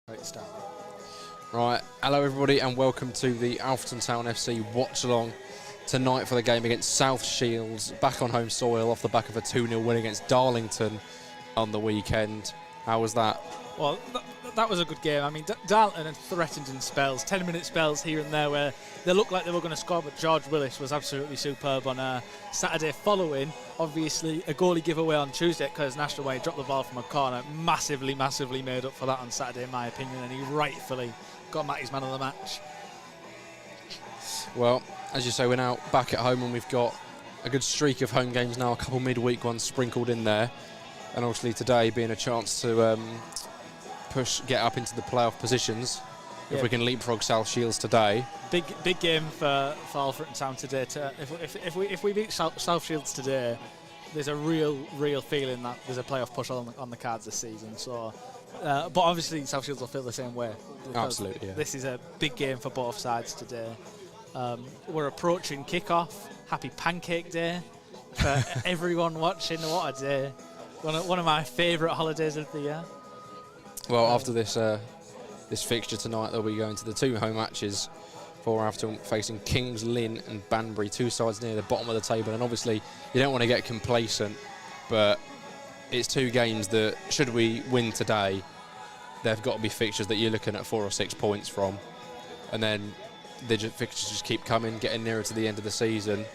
Great start. Right, hello everybody and welcome to the Alfreton Town FC watch along tonight for the game against South Shields, back on home soil off the back of a 2-0 win against Darlington on the weekend. How was that? Well, that was a good game. I mean, Darlington had threatened in spells, 10-minute spells here and there where they looked like they were going to score, but George Willis was absolutely superb on Saturday, following, obviously, a goalie giveaway on Tuesday at Curtis National where he dropped the ball from a corner. Massively made up for that on Saturday, in my opinion, and he rightfully got Matty's man of the match. Well, as you say, we're now back at home and we've got a good streak of home games now, a couple midweek ones sprinkled in there, and obviously today being a chance to get up into the playoff positions. If we can leapfrog South Shields today. Big game for Alfreton Town today. If we beat South Shields today, there's a real feeling that there's a playoff push on the cards this season. So, but obviously South Shields will feel the same way. Absolutely, yeah. This is a big game for both sides today. We're approaching kick-off. Happy Pancake Day for everyone watching. What a day! One of my favourite holidays of the year. Well, after this fixture tonight, they'll be going to the two home matches for Alfreton, facing Kings Lynn and Banbury, two sides near the bottom of the table. And obviously, you don't want to get complacent, but it's two games that, should we win today, they've got to be fixtures that you're looking at 4 or 6 points from. And then the fixtures just keep coming, getting nearer to the end of the season.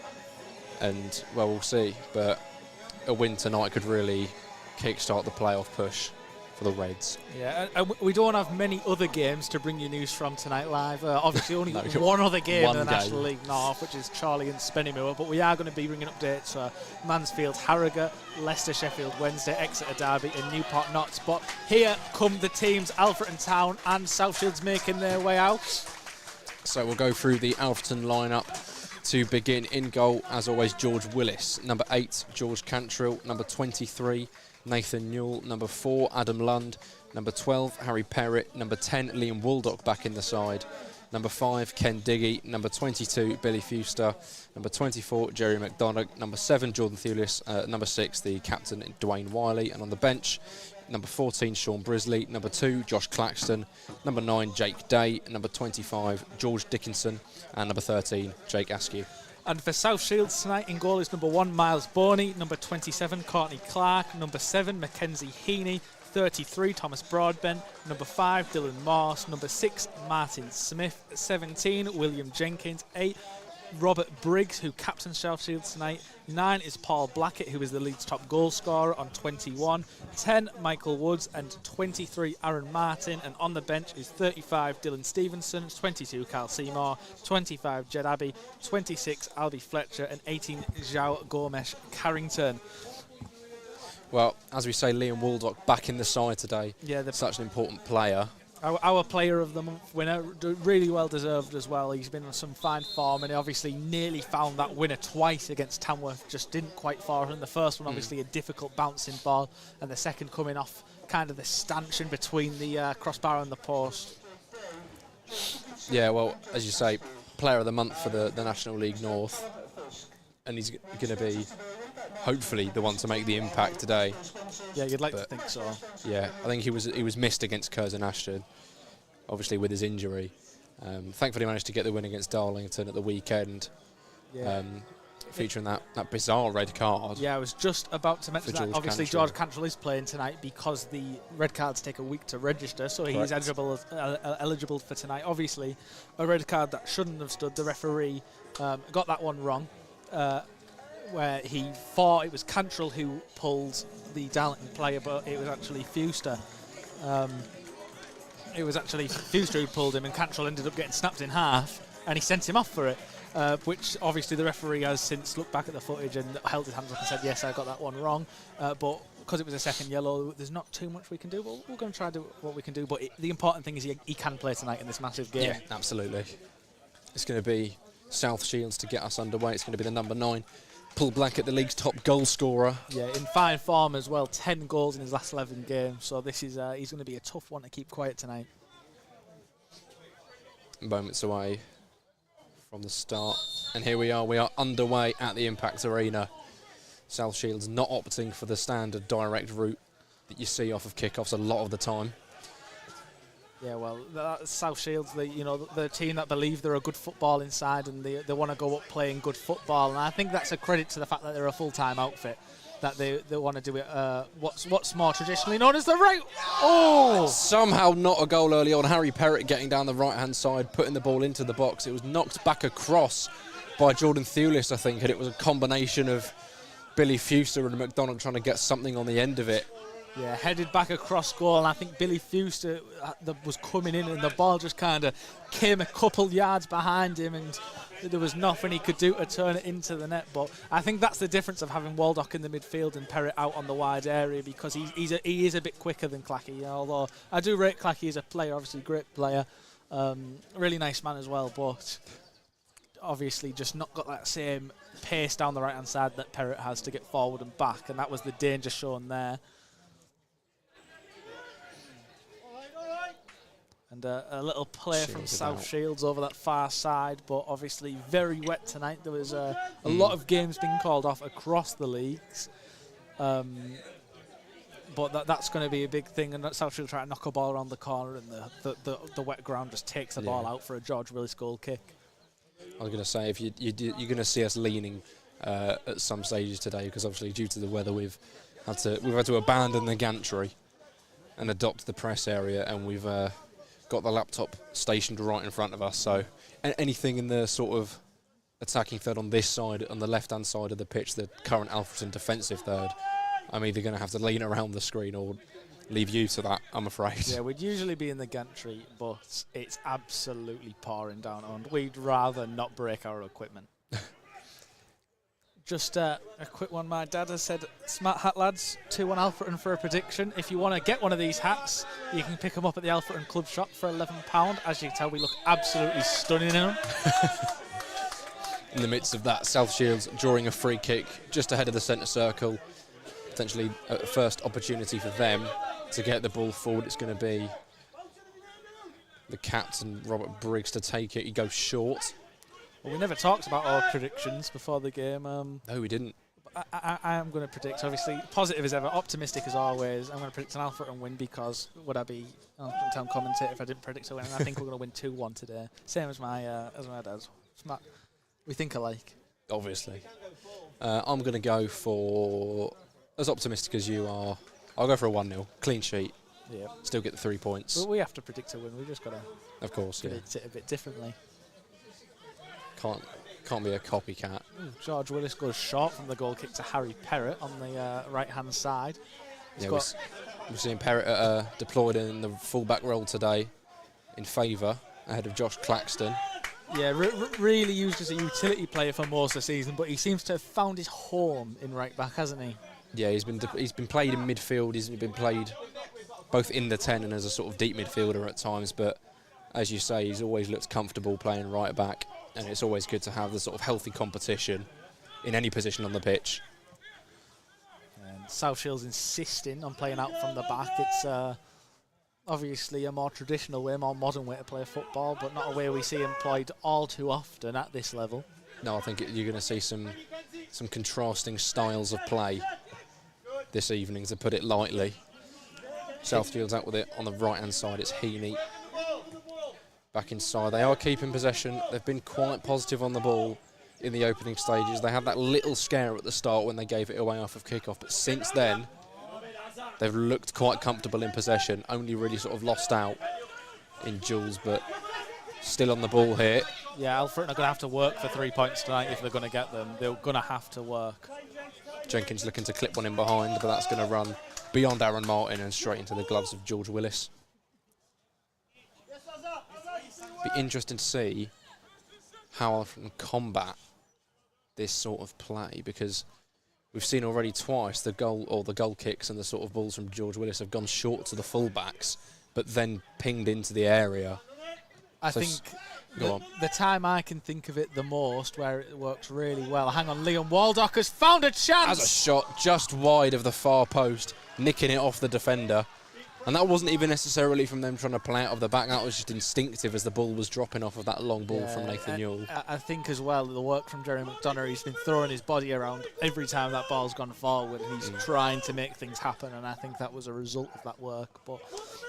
And, well, we'll see. But a win tonight could really kickstart the playoff push for the Reds. Yeah, and we don't have many other games to bring you news from tonight live. Obviously only one other game in the National League North, which is Charlie and Spennymoor, but we are going to be bringing updates for Mansfield, Harrogate, Leicester, Sheffield Wednesday, Exeter Derby and Newport Notts. But here come the teams, Alfreton Town and South Shields making their way out. So we'll go through the Alfreton lineup to begin. In goal, as always, George Willis. Number 8, George Cantrill. Number 23, Nathan Newell. Number 4, Adam Lund. Number 12, Harry Perrett. Number 10, Liam Wooldock back in the side. Number 5, Ken Diggy. Number 22, Billy Fuster. Number 24, Jerry McDonough. Number 7, Jordan Thewlis. Number 6, the captain, Dwayne Wiley. And on the bench, number 14, Sean Brisley. Number 2, Josh Claxton. Number 9, Jake Day. Number 25, George Dickinson. And number 13, Jake Askew. And for South Shields tonight, in goal is number 1, Miles Boney. Number 27, Courtney Clark. Number 7, Mackenzie Heaney. 33, Thomas Broadbent. Number 5, Dylan Morse. Number 6, Martin Smith. 17, William Jenkins. 8, Robert Briggs, who captains South Shields tonight. 9 is Paul Blackett, who is the Leeds top goal scorer on 21. 10, Michael Woods, and 23, Aaron Martin. And on the bench is 35, Dylan Stevenson, 22, Carl Seymour, 25, Jed Abbey, 26, Albie Fletcher, and 18, João Gomes Carrington. Well, as we say, Liam Wooldock back in the side today. Yeah, such an important player. Our player of the month winner, really well deserved as well. He's been on some fine form and he obviously nearly found that winner twice against Tamworth, just didn't quite fall. In the first one, obviously a difficult bouncing ball, and the second coming off kind of the stanchion between the crossbar and the post. Yeah, well, as you say, player of the month for the National League North, and he's going to be hopefully the one to make the impact today. Yeah, you'd like to think so. Yeah, I think he was missed against Curzon Ashton, obviously with his injury. Thankfully, he managed to get the win against Darlington at the weekend, featuring that bizarre red card. Yeah, I was just about to mention that. Obviously, George Cantrill is playing tonight because the red cards take a week to register, so he's eligible for tonight. Obviously, a red card that shouldn't have stood. The referee got that one wrong. Where he thought it was Cantrill who pulled the Darlington player, but it was actually Fuster. Who pulled him, and Cantrill ended up getting snapped in half, and he sent him off for it, which obviously the referee has since looked back at the footage and held his hands up and said, yes, I got that one wrong. But because it was a second yellow, there's not too much we can do. But we're going to try to do what we can do. But the important thing is he can play tonight in this massive game. Yeah, absolutely. It's going to be South Shields to get us underway. It's going to be the number 9. Paul Blackett, the league's top goal scorer. Yeah, in fine form as well. 10 goals in his last 11 games. So this is he's going to be a tough one to keep quiet tonight. Moments away from the start. And here we are underway at the Impact Arena. South Shields not opting for the standard direct route that you see off of kickoffs a lot of the time. Yeah, well, South Shields, the team that believe they're a good football inside, and they want to go up playing good football. And I think that's a credit to the fact that they're a full-time outfit, that they want to do it what's more traditionally known as the right. Oh! Somehow not a goal early on. Harry Perrott getting down the right-hand side, putting the ball into the box. It was knocked back across by Jordan Thewlis, I think, and it was a combination of Billy Fuster and McDonald trying to get something on the end of it. Yeah, headed back across goal, and I think Billy Fuster was coming in, and the ball just kind of came a couple yards behind him, and there was nothing he could do to turn it into the net. But I think that's the difference of having Waldock in the midfield and Perrott out on the wide area, because he is a bit quicker than Clacky. Although I do rate Clacky as a player, obviously great player, really nice man as well, but obviously just not got that same pace down the right hand side that Perrott has to get forward and back, and that was the danger shown there. And a little play from South Shields over that far side, but obviously very wet tonight. There was a lot of games being called off across the leagues. But that's going to be a big thing, and South Shields try to knock a ball around the corner, and the wet ground just takes the ball out for a George Willis goal kick. I was going to say, if you're going to see us leaning at some stages today, because obviously due to the weather we've had to abandon the gantry and adopt the press area, and we've got the laptop stationed right in front of us, so anything in the sort of attacking third on this side, on the left-hand side of the pitch, the current Alfreton defensive third, I'm either going to have to lean around the screen or leave you to that, I'm afraid. Yeah, we'd usually be in the gantry, but it's absolutely pouring down, and we'd rather not break our equipment. Just a quick one. My dad has said, smart hat lads, 2-1 Alfreton for a prediction. If you want to get one of these hats, you can pick them up at the Alfreton Club shop for £11. As you can tell, we look absolutely stunning in them. In the midst of that, South Shields drawing a free kick just ahead of the centre circle. Potentially a first opportunity for them to get the ball forward. It's going to be the captain, Robert Briggs, to take it. He goes short. Well, we never talked about our predictions before the game. No, we didn't. I am going to predict, obviously, positive as ever, optimistic as always. I'm going to predict an Alfreton win, because would I be town commentator if I didn't predict a win? And I think we're going to win 2-1 today. Same as my dad's. We think alike. Obviously. I'm going to go for, as optimistic as you are, I'll go for a 1-0. Clean sheet. Yeah. Still get the 3 points. But we have to predict a win. We've just got to predict it a bit differently. Can't be a copycat. George Willis goes short from the goal kick to Harry Perrott on the right-hand side. Yeah, we're seeing Perrott deployed in the full-back role today in favour, ahead of Josh Claxton. Yeah, really used as a utility player for most of the season, but he seems to have found his home in right-back, hasn't he? Yeah, he's been played in midfield. He's been played both in the 10 and as a sort of deep midfielder at times, but as you say, he's always looked comfortable playing right-back. And it's always good to have the sort of healthy competition in any position on the pitch. And South Shields insisting on playing out from the back. It's obviously a more traditional way, more modern way to play football, but not a way we see employed all too often at this level. No, I think you're going to see some contrasting styles of play this evening, to put it lightly. South Shields out with it on the right-hand side. It's Heaney. Back inside. They are keeping possession. They've been quite positive on the ball in the opening stages. They had that little scare at the start when they gave it away off of kickoff, but since then they've looked quite comfortable in possession, only really sort of lost out in duels, but still on the ball here. Yeah, Alfreton are going to have to work for 3 points tonight if they're going to get them. They're going to have to work. Jenkins looking to clip one in behind, but that's going to run beyond Aaron Martin and straight into the gloves of George Willis. Be interesting to see how Alfreton combat this sort of play, because we've seen already twice the goal kicks and the sort of balls from George Willis have gone short to the fullbacks, but then pinged into the area. I think the time I can think of it the most where it works really well. Hang on, Liam Waldock has found a chance. As a shot just wide of the far post, nicking it off the defender. And that wasn't even necessarily from them trying to play out of the back. That was just instinctive as the ball was dropping off of that long ball from Nathan Newell. I think as well, the work from Jerry McDonough, he's been throwing his body around every time that ball's gone forward. He's trying to make things happen, and I think that was a result of that work. But,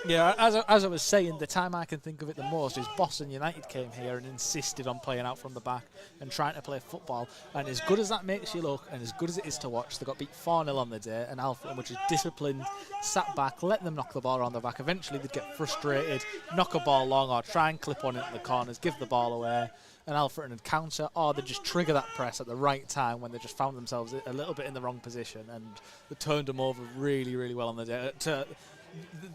yeah, as I was saying, the time I can think of it the most is Boston United came here and insisted on playing out from the back and trying to play football. And as good as that makes you look, and as good as it is to watch, they got beat 4-0 on the day, and Alfreton, which is disciplined, sat back, let them knock the ball around the back. Eventually they'd get frustrated, knock a ball long, or try and clip on into the corners, give the ball away, and Alfreton would counter, or they'd just trigger that press at the right time when they just found themselves a little bit in the wrong position, and they turned them over really, really well on the day. To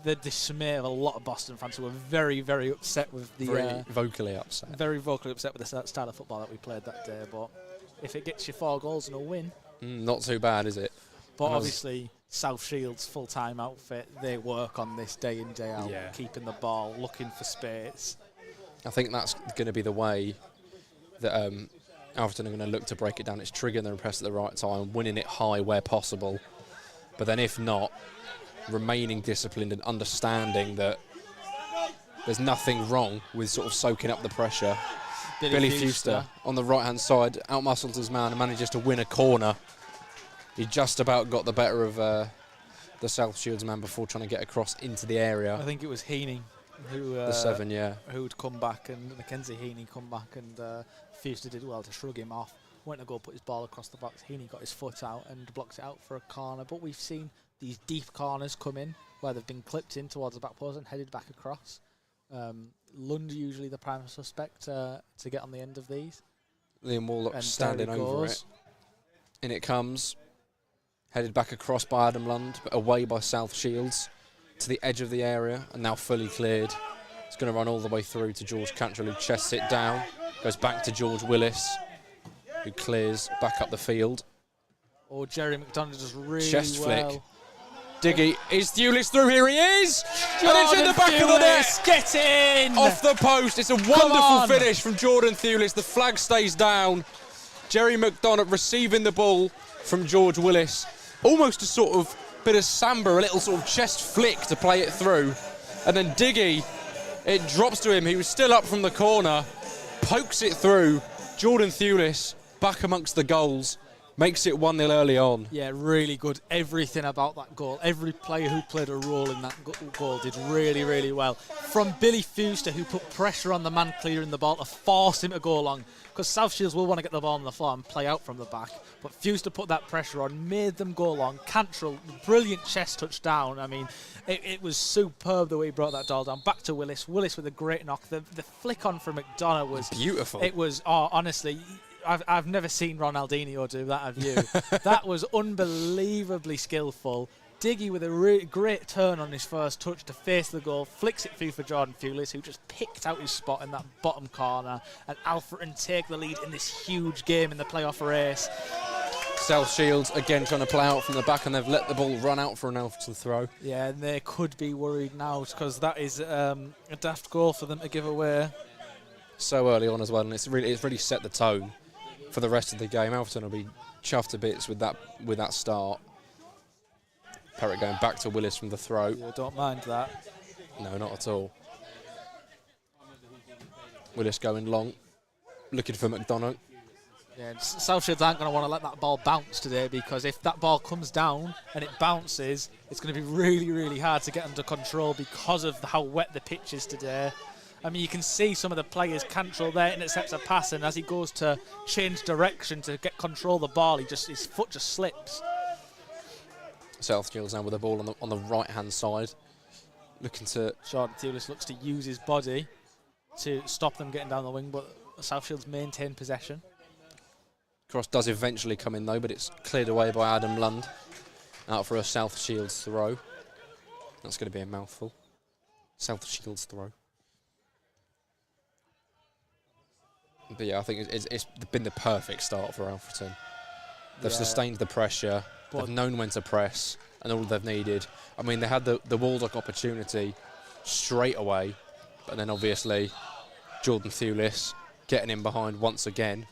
the dismay of a lot of Boston fans who were very, very upset with the... Very vocally upset. Very vocally upset with the style of football that we played that day, but if it gets you 4 goals and a win... not too bad, is it? But obviously, South Shields' full-time outfit, they work on this day in, day out, keeping the ball, looking for space. I think that's going to be the way that Alfreton are going to look to break it down. It's triggering their press at the right time, winning it high where possible. But then if not, remaining disciplined and understanding that there's nothing wrong with sort of soaking up the pressure. Billy Fuster on the right-hand side, outmuscles his man and manages to win a corner. He just about got the better of the South Shields man before trying to get across into the area. I think it was Heaney who the 7, who'd come back, and Mackenzie Heaney come back, and Fuster did well to shrug him off. Went to go put his ball across the box. Heaney got his foot out and blocks it out for a corner. But we've seen these deep corners come in where they've been clipped in towards the back post and headed back across. Lund usually the prime suspect to get on the end of these. Liam Warlock standing over it. In it comes. Headed back across by Adam Lund, but away by South Shields to the edge of the area, and now fully cleared. It's going to run all the way through to George Cantrell, who chests it down. Goes back to George Willis, who clears back up the field. Oh, Jerry McDonough does really Chest well. flick. Diggy, is Thewlis through? Here he is! And it's in the back of the net! Get in! Off the post. It's a wonderful finish from Jordan Thewlis. The flag stays down. Jerry McDonough receiving the ball from George Willis. Almost a sort of bit of samba, a little sort of chest flick to play it through. And then Diggy, it drops to him. He was still up from the corner, pokes it through. Jordan Thewlis back amongst the goals. Makes it 1-0 early on. Yeah, really good. Everything about that goal. Every player who played a role in that goal did really, really well. From Billy Fuster, who put pressure on the man clearing the ball to force him to go long. Because South Shields will want to get the ball on the floor and play out from the back. But Fuster put that pressure on, made them go long. Cantrell, brilliant chest touch down. I mean, it was superb the way he brought that ball down. Back to Willis. Willis with a great knock. The flick on from McDonough was... beautiful. It was, honestly... I've never seen Ronaldinho do that, have you? That was unbelievably skillful. Diggy with a great turn on his first touch to face the goal, flicks it through for Jordan Thewlis, who just picked out his spot in that bottom corner, and Alfreton take the lead in this huge game in the playoff race. South Shields again trying to play out from the back, and they've let the ball run out for an Alfreton throw. Yeah, and they could be worried now because that is a daft goal for them to give away. So early on as well, and it's really set the tone for the rest of the game. Alfreton will be chuffed to bits with that start. Perrott going back to Willis from the throw. Yeah, don't mind that. No, not at all. Willis going long, looking for McDonough. Yeah, South Shields aren't going to want to let that ball bounce today, because if that ball comes down and it bounces, it's going to be really, really hard to get under control because of how wet the pitch is today. I mean, you can see some of the players. Cantrell there intercepts a pass, and as he goes to change direction to get control of the ball, his foot just slips. South Shields now with the ball on the right-hand side, looking to... Jordan Thewlis looks to use his body to stop them getting down the wing, but South Shields maintain possession. Cross does eventually come in, though, but it's cleared away by Adam Lund. Out for a South Shields throw. That's going to be a mouthful. South Shields throw. But yeah, I think it's been the perfect start for Alfreton. They've sustained the pressure, they've known when to press, and all they've needed. I mean, they had the Waldock opportunity straight away, but then obviously Jordan Thewlis getting in behind once again,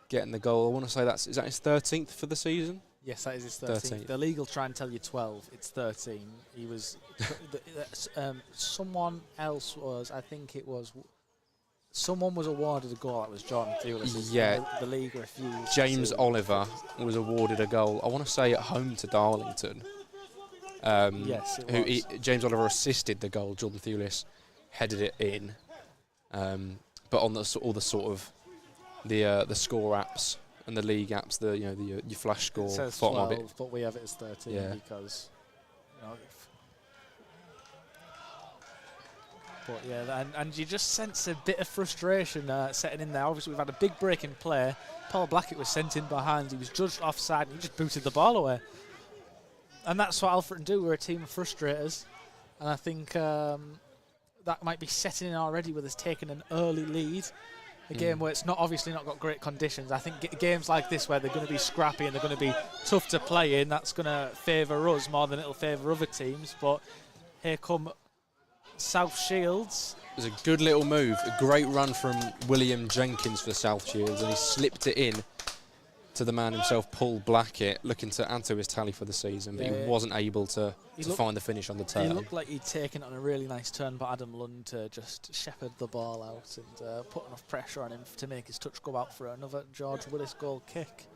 getting the goal. I want to say is that his 13th for the season? Yes, that is his 13th. The league will try and tell you 12. It's 13. He was... someone else was... I think it was... Someone was awarded a goal. That was John Thewlis. Yeah. The league refused. James Oliver was awarded a goal, I want to say at home to Darlington. Yes, it was. James Oliver assisted the goal. Jordan Thewlis headed it in. But on all the sort of the score apps and the league apps, your flash score, it says bottom 12, of it. but we have it as 13 because, but yeah, and you just sense a bit of frustration setting in there. Obviously, we've had a big break in play. Paul Blackett was sent in behind. He was judged offside, and he just booted the ball away. And that's what Alfreton do. We're a team of frustrators, and I think that might be setting in already with us taking an early lead. A game where it's obviously not got great conditions. I think games like this where they're going to be scrappy and they're going to be tough to play in, that's going to favour us more than it'll favour other teams. But here come South Shields. It was a good little move, a great run from William Jenkins for South Shields, and he slipped it in to the man himself, Paul Blackett, looking to add to his tally for the season, but he wasn't able to find the finish on the turn. He looked like he'd taken it on a really nice turn by Adam Lund to just shepherd the ball out and put enough pressure on him to make his touch go out for another George Willis goal kick.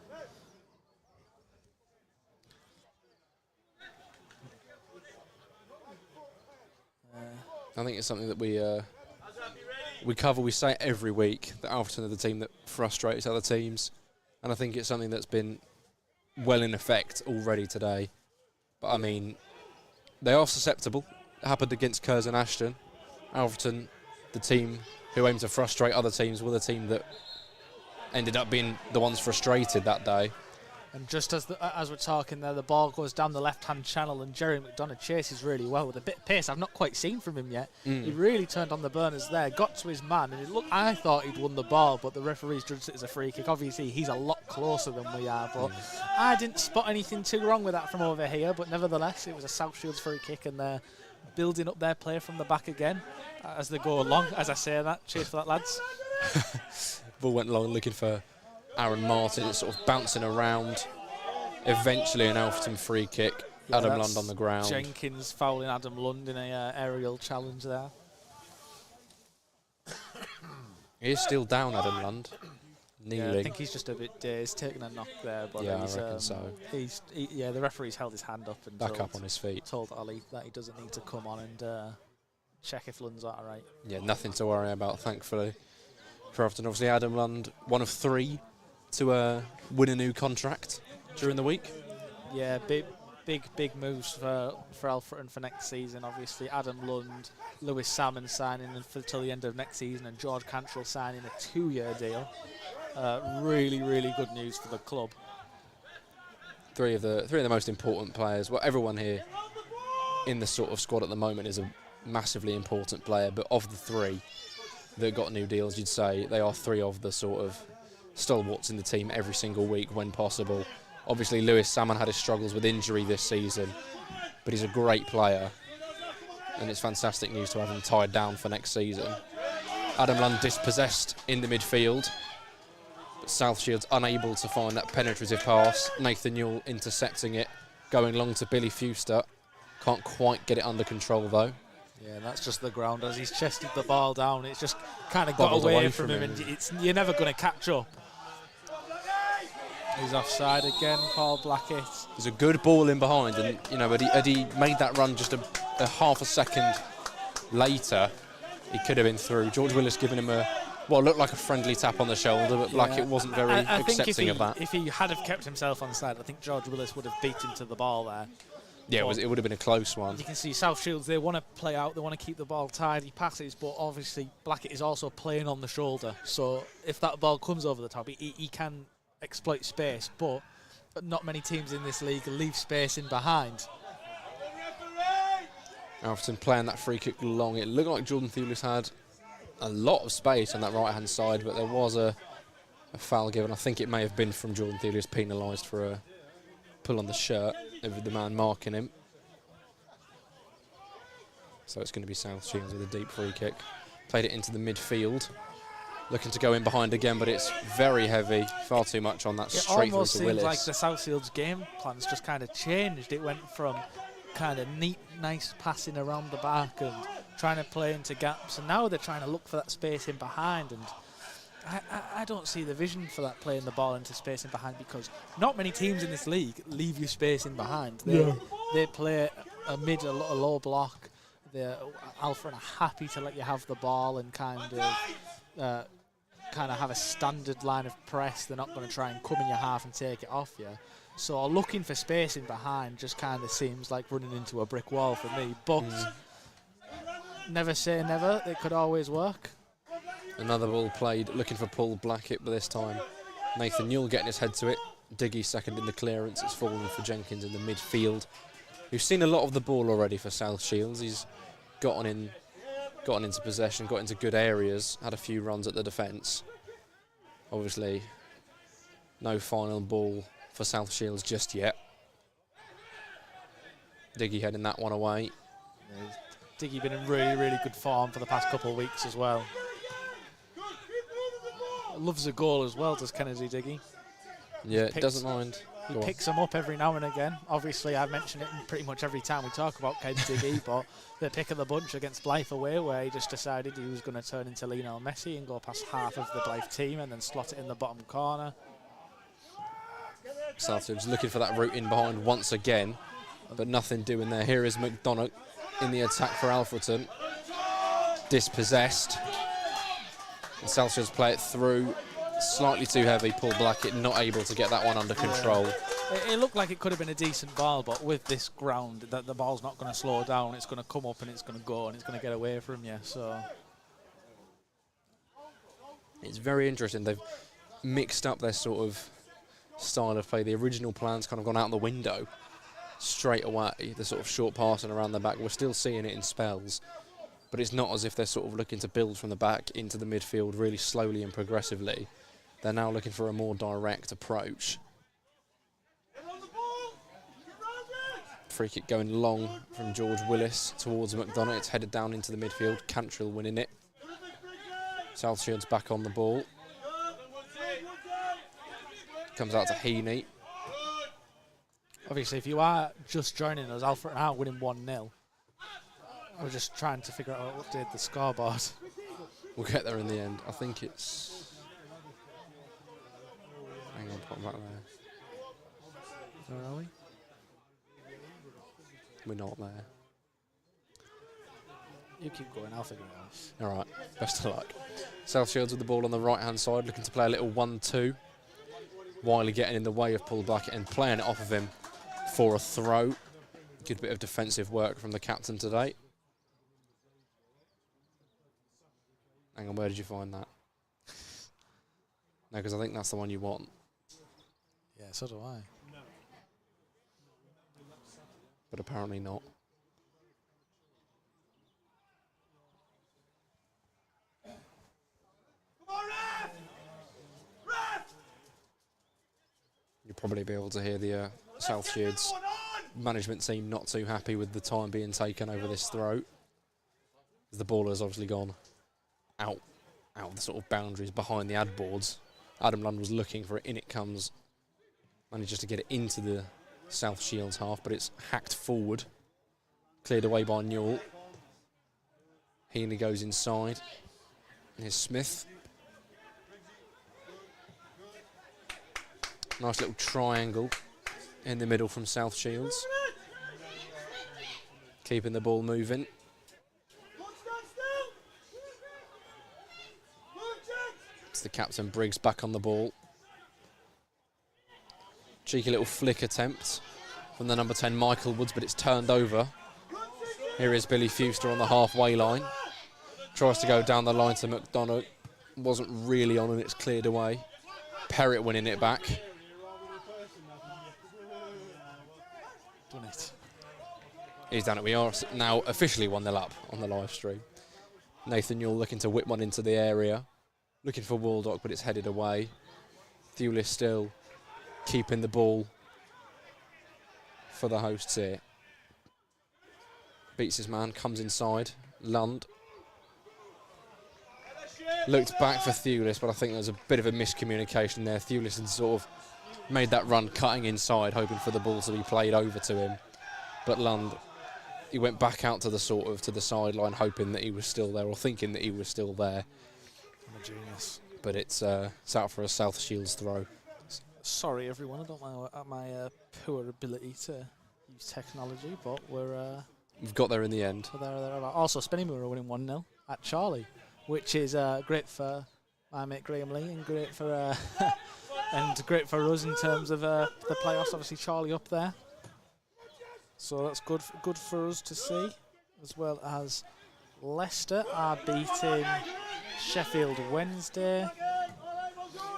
I think it's something that we cover. We say it every week that Alfreton are the team that frustrates other teams, and I think it's something that's been well in effect already today. But I mean, they are susceptible. It happened against Curzon Ashton. Alfreton, the team who aim to frustrate other teams, were the team that ended up being the ones frustrated that day. And just as we're talking there, the ball goes down the left-hand channel and Jerry McDonough chases really well with a bit of pace I've not quite seen from him yet. He really turned on the burners there, got to his man, and I thought he'd won the ball, but the referees judged it as a free kick. Obviously, he's a lot closer than we are, but I didn't spot anything too wrong with that from over here, but nevertheless, it was a South Shields free kick, and they're building up their play from the back again as they go along. As I say that, cheers for that, lads. Ball went along looking for Aaron Martin. It's sort of bouncing around. Eventually an Alfreton free kick. Yeah, Adam Lund on the ground. Jenkins fouling Adam Lund in a aerial challenge there. He is still down, Adam Lund. Kneeling. Yeah, I think he's just a bit dazed, taking a knock there. But yeah, I reckon so. The referee's held his hand up and back up on his feet. Told Ollie that he doesn't need to come on and check if Lund's all right. Yeah, nothing to worry about, thankfully. For Alfreton, obviously, Adam Lund, one of three to win a new contract during the week. Yeah, big moves for Alfreton for next season. Obviously, Adam Lund, Lewis Salmon signing until the end of next season, and George Cantrell signing a 2-year deal. Really good news for the club. Three of the most important players. Well, everyone here in the sort of squad at the moment is a massively important player, but of the three that got new deals, you'd say they are three of the sort of stalwarts in the team every single week when possible. Obviously, Lewis Salmon had his struggles with injury this season, but he's a great player, and it's fantastic news to have him tied down for next season. Adam Lund dispossessed in the midfield, but South Shields unable to find that penetrative pass. Nathan Newell intercepting it, going long to Billy Fuster. Can't quite get it under control, though. Yeah, that's just the ground. As he's chested the ball down, it's just kind of got away from him, and you're never going to catch up. He's offside again, Paul Blackett. There's a good ball in behind, and had he made that run just a half a second later, he could have been through. George Willis giving him what looked like a friendly tap on the shoulder, but Blackett wasn't very accepting of that. If he had have kept himself on side, I think George Willis would have beat him to the ball there. Yeah, it would have been a close one. You can see South Shields, they want to play out, they want to keep the ball tidy passes, but obviously Blackett is also playing on the shoulder. So if that ball comes over the top, he can exploit space, but not many teams in this league leave space in behind. Alfreton playing that free kick long. It looked like Jordan Thewlis had a lot of space on that right-hand side, but there was a foul given. I think it may have been from Jordan Thewlis, penalised for a pull on the shirt over the man marking him. So it's going to be South Shields with a deep free kick. Played it into the midfield. Looking to go in behind again, but it's very heavy. Far too much on that It straight through almost to seems Willis. like the Southfields game plans just kind of changed. It went from kind of neat, nice passing around the back and trying to play into gaps, and now they're trying to look for that space in behind, and I don't see the vision for that, playing the ball into space in behind, because not many teams in this league leave you space in behind. They play a mid, a low block. Alfreton are happy to let you have the ball and kind of have a standard line of press. They're not going to try and come in your half and take it off you. So looking for space in behind just kind of seems like running into a brick wall for me. But never say never. It could always work. Another ball played, looking for Paul Blackett, but this time Nathan Newell getting his head to it. Diggy second in the clearance. It's fallen for Jenkins in the midfield, who's seen a lot of the ball already for South Shields. He's gotten into possession, got into good areas, had a few runs at the defence. Obviously, no final ball for South Shields just yet. Diggy heading that one away. Diggy been in really, really good form for the past couple of weeks as well. Loves a goal as well, does Kennedy Diggy. Yeah, doesn't mind. He picks them up every now and again. Obviously, I mention it pretty much every time we talk about Kennedy Diggy, but the pick of the bunch against Blythe away, where he just decided he was going to turn into Lionel Messi and go past half of the Blythe team and then slot it in the bottom corner. Southfield's looking for that route in behind once again, but nothing doing there. Here is McDonough in the attack for Alfreton. Dispossessed. And Southfield's play it through. Slightly too heavy. Paul Blackett not able to get that one under control. It looked like it could have been a decent ball, but with this ground, that the ball's not going to slow down. It's going to come up and it's going to go and it's going to get away from you. So it's very interesting. They've mixed up their sort of style of play. The original plan's kind of gone out the window straight away. The sort of short passing around the back. We're still seeing it in spells, but it's not as if they're sort of looking to build from the back into the midfield really slowly and progressively. They're now looking for a more direct approach. Free kick going long from George Willis towards McDonough. It's headed down into the midfield. Cantrill winning it. South Shields back on the ball. Comes out to Heaney. obviously, if you are just joining us, Alfreton are winning 1-0. I was just trying to figure out what update the scoreboard. We'll get there in the end. I think it's... Hang on, put them back there. Where are we? We're not there. You keep going, I'll figure it out. All right, best of luck. South Shields with the ball on the right-hand side, looking to play a little 1-2. Wiley getting in the way of Paul Blackett and playing it off of him for a throw. Good bit of defensive work from the captain today. Hang on, where did you find that? No, because I think that's the one you want. Yeah, so do I. But apparently not. You'll probably be able to hear the South Shields management team not too happy with the time being taken over this throw. The ball has obviously gone out the sort of boundaries behind the ad boards. Adam Lund was looking for it, in it comes. Manages to get it into the South Shields half, but it's hacked forward. Cleared away by Newell. Heaney goes inside. Here's Smith. Nice little triangle in the middle from South Shields. Keeping the ball moving. It's the captain, Briggs, back on the ball. Cheeky little flick attempt from the number 10, Michael Woods, but it's turned over. Here is Billy Fewster on the halfway line. Tries to go down the line to McDonough. Wasn't really on and it's cleared away. Perrott winning it back. Done it. He's done it. We are now officially 1-0 up on the live stream. Nathan Newell looking to whip one into the area. Looking for Waldock, but it's headed away. Thewlis still keeping the ball for the hosts here. Beats his man, comes inside. Lund. looked back for Thewlis, but I think there was a bit of a miscommunication there. Thewlis had sort of made that run cutting inside, hoping for the ball to be played over to him. But Lund, he went back out to the sideline, hoping that he was still there, or thinking that he was still there. I'm a genius. But it's out for a South Shields throw. Sorry, everyone. I don't know my poor ability to use technology, but we've got there in the end. There. Also, Spennymoor are winning 1-0 at Charlie, which is great for my mate Graham Lee and great for and great for us in terms of the playoffs. Obviously, Charlie up there, so that's good for us to see, as well as Leicester are beating Sheffield Wednesday.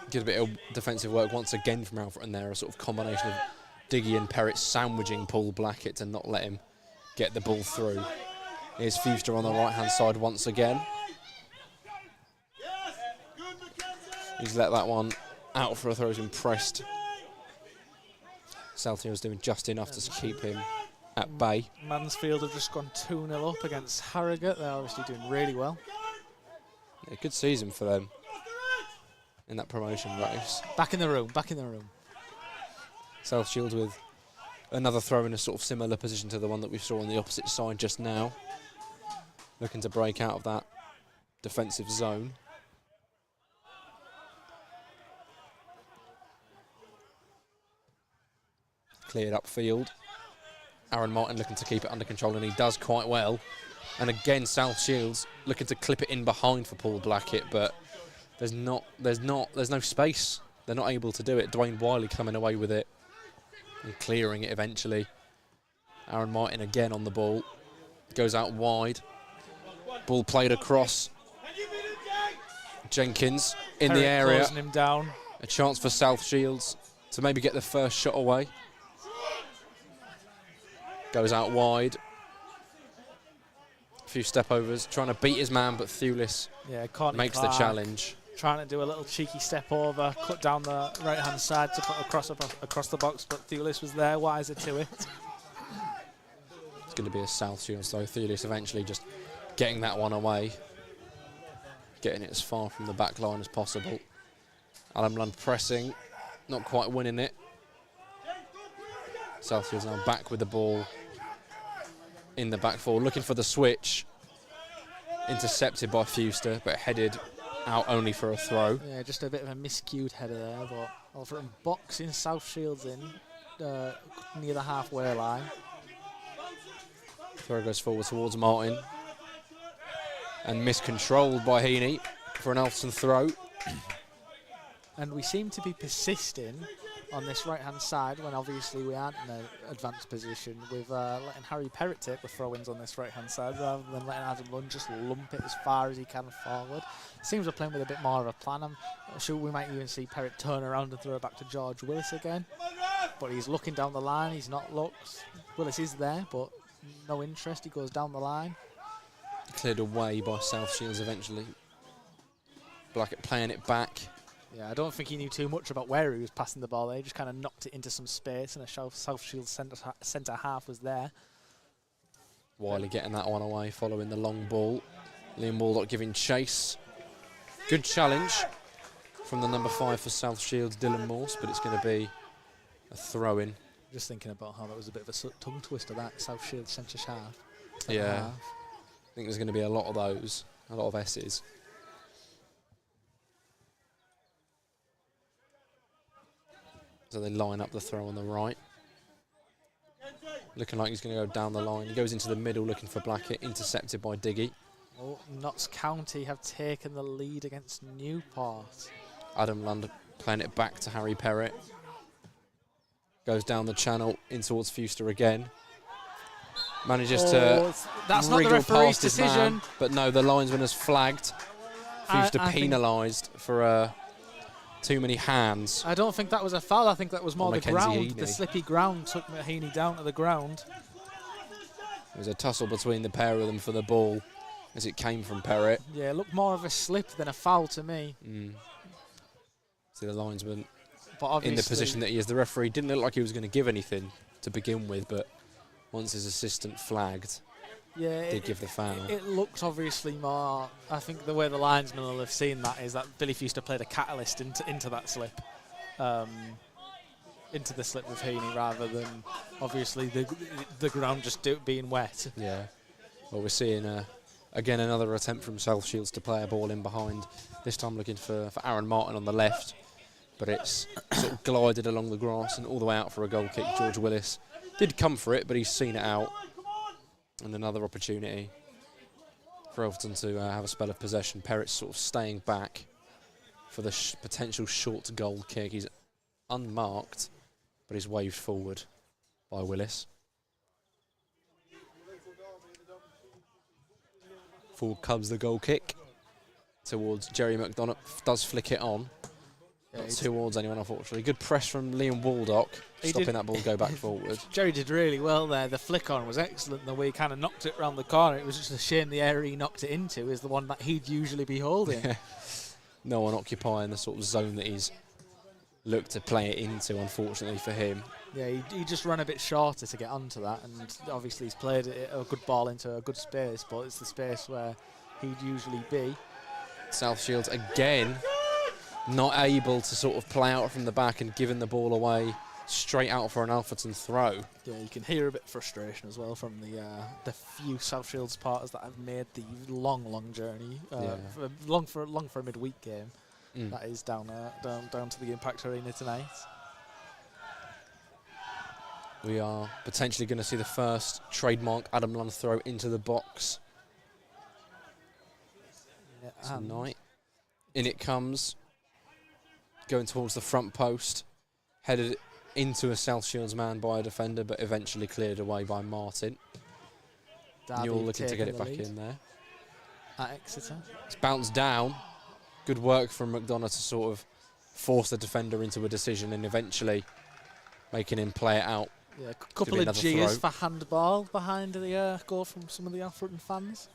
Did a bit of defensive work once again from Alfreton there, a sort of combination of Diggy and Perrett sandwiching Paul Blackett to not let him get the ball through. Here's Fuster on the right-hand side once again. He's let that one out for a throw, he's been pressed. South Shields doing just enough to keep him at bay. Mansfield have just gone 2-0 up against Harrogate. They're obviously doing really well. Yeah, good season for them in that promotion race. Back in the room. South Shields with another throw in a sort of similar position to the one that we saw on the opposite side just now. Looking to break out of that defensive zone. Cleared upfield. Aaron Martin looking to keep it under control, and he does quite well. And again, South Shields looking to clip it in behind for Paul Blackett, but there's no space. They're not able to do it. Dwayne Wiley coming away with it and clearing it eventually. Aaron Martin again on the ball. Goes out wide. Ball played across. Jenkins in the area. Closing him down. A chance for South Shields to maybe get the first shot away. Goes out wide. A few step overs, trying to beat his man, but Thewlis makes the challenge. Trying to do a little cheeky step over, cut down the right-hand side to put across the box, but Thewlis was there, wiser to it. It's going to be a South Shields, though. Thewlis eventually just getting that one away. Getting it as far from the back line as possible. Adam Lund pressing, not quite winning it. South Shields now back with the ball in the back four, looking for the switch. Intercepted by Fuster, but headed out only for a throw. Yeah, just a bit of a miscued header there, but Alfreton boxing South Shields in near the halfway line. Throw goes forward towards Martin. And miscontrolled by Heaney for an Alfreton throw. And we seem to be persisting on this right-hand side when obviously we aren't in an advanced position with letting Harry Perrett take the throw-ins on this right-hand side rather than letting Adam Lund just lump it as far as he can forward. Seems we're playing with a bit more of a plan. I'm sure we might even see Perrett turn around and throw it back to George Willis again. But he's looking down the line, he's not looked. Willis is there, but no interest, he goes down the line. Cleared away by South Shields eventually. Blackett playing it back. Yeah, I don't think he knew too much about where he was passing the ball there. He just kind of knocked it into some space, and a South Shields centre half was there. Wiley getting that one away, following the long ball. Liam Waldock giving chase. Good challenge from the number 5 for South Shields, Dylan Morse, but it's going to be a throw-in. Just thinking about how that was a bit of a tongue twister, that South Shields centre half. Yeah, I think there's going to be a lot of those, a lot of S's. So they line up the throw on the right. Looking like he's going to go down the line. He goes into the middle looking for Blackett, intercepted by Diggy. Oh, Notts County have taken the lead against Newport. Adam Lund playing it back to Harry Perrett. Goes down the channel in towards Fuster again. Manages to that's not the referee's decision. Man, but no, the linesman has flagged. Fuster penalised for too many hands. I don't think that was a foul. I think that was more the ground. Heaney. The slippy ground took Heaney down to the ground. There was a tussle between the pair of them for the ball as it came from Perrett. Yeah, it looked more of a slip than a foul to me. See the linesman in the position that he is. The referee didn't look like he was going to give anything to begin with, but once his assistant flagged, did give the foul. It looked obviously more. I think the way the linesman will have seen that is that Billy Fuster played a catalyst into that slip, into the slip with Heaney, rather than obviously the ground just being wet. Yeah. Well, we're seeing again another attempt from South Shields to play a ball in behind. This time looking for Aaron Martin on the left, but it's sort of glided along the grass and all the way out for a goal kick. George Willis did come for it, but he's seen it out. And another opportunity for Alfreton to have a spell of possession. Perrett's sort of staying back for the potential short goal kick. He's unmarked, but he's waved forward by Willis. Forward comes the goal kick towards Jerry McDonough. Does flick it on. Yeah, Not towards anyone, unfortunately. Good press from Liam Waldock, stopping that ball go back forward. Jerry did really well there. The flick on was excellent. The way he kind of knocked it around the corner. It was just a shame the area he knocked it into is the one that he'd usually be holding. Yeah. No one occupying the sort of zone that he's looked to play it into, unfortunately for him. Yeah, he just ran a bit shorter to get onto that, and obviously he's played a good ball into a good space, but it's the space where he'd usually be. South Shields again not able to sort of play out from the back and giving the ball away straight out for an Alfreton throw. Yeah, you can hear a bit of frustration as well from the few South Shields supporters that have made the long journey, long for a midweek game. That is down to the Impact Arena tonight. We are potentially going to see the first trademark Adam Lund throw into the box tonight. In it comes, going towards the front post, headed into a South Shields man by a defender, but eventually cleared away by Martin. Newell looking to get it back in there. At Exeter. It's bounced down. Good work from McDonough to sort of force the defender into a decision and eventually making him play it out. Yeah, a couple of cheers for handball behind the goal from some of the Alfreton fans.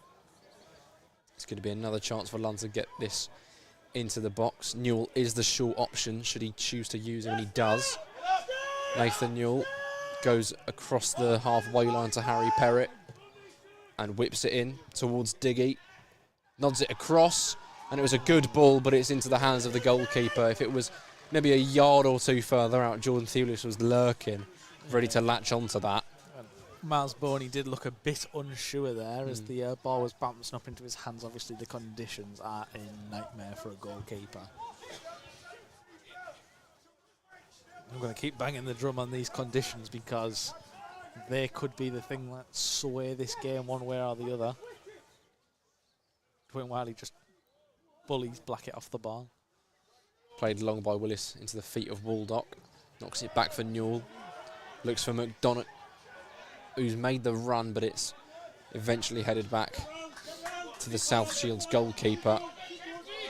It's going to be another chance for Lund to get this into the box. Newell is the short option should he choose to use him, and he does. Nathan Newell goes across the halfway line to Harry Perrett and whips it in towards Diggy. Nods it across, and it was a good ball, but it's into the hands of the goalkeeper. If it was maybe a yard or two further out, Jordan Thewlis was lurking, ready to latch onto that. Miles Boney did look a bit unsure there as the ball was bouncing up into his hands. Obviously, the conditions are a nightmare for a goalkeeper. I'm going to keep banging the drum on these conditions because they could be the thing that sway this game one way or the other. Dwayne Wiley just bullies Blackett off the ball. Played long by Willis into the feet of Waldock. Knocks it back for Newell. Looks for McDonough, who's made the run, but it's eventually headed back to the South Shields goalkeeper.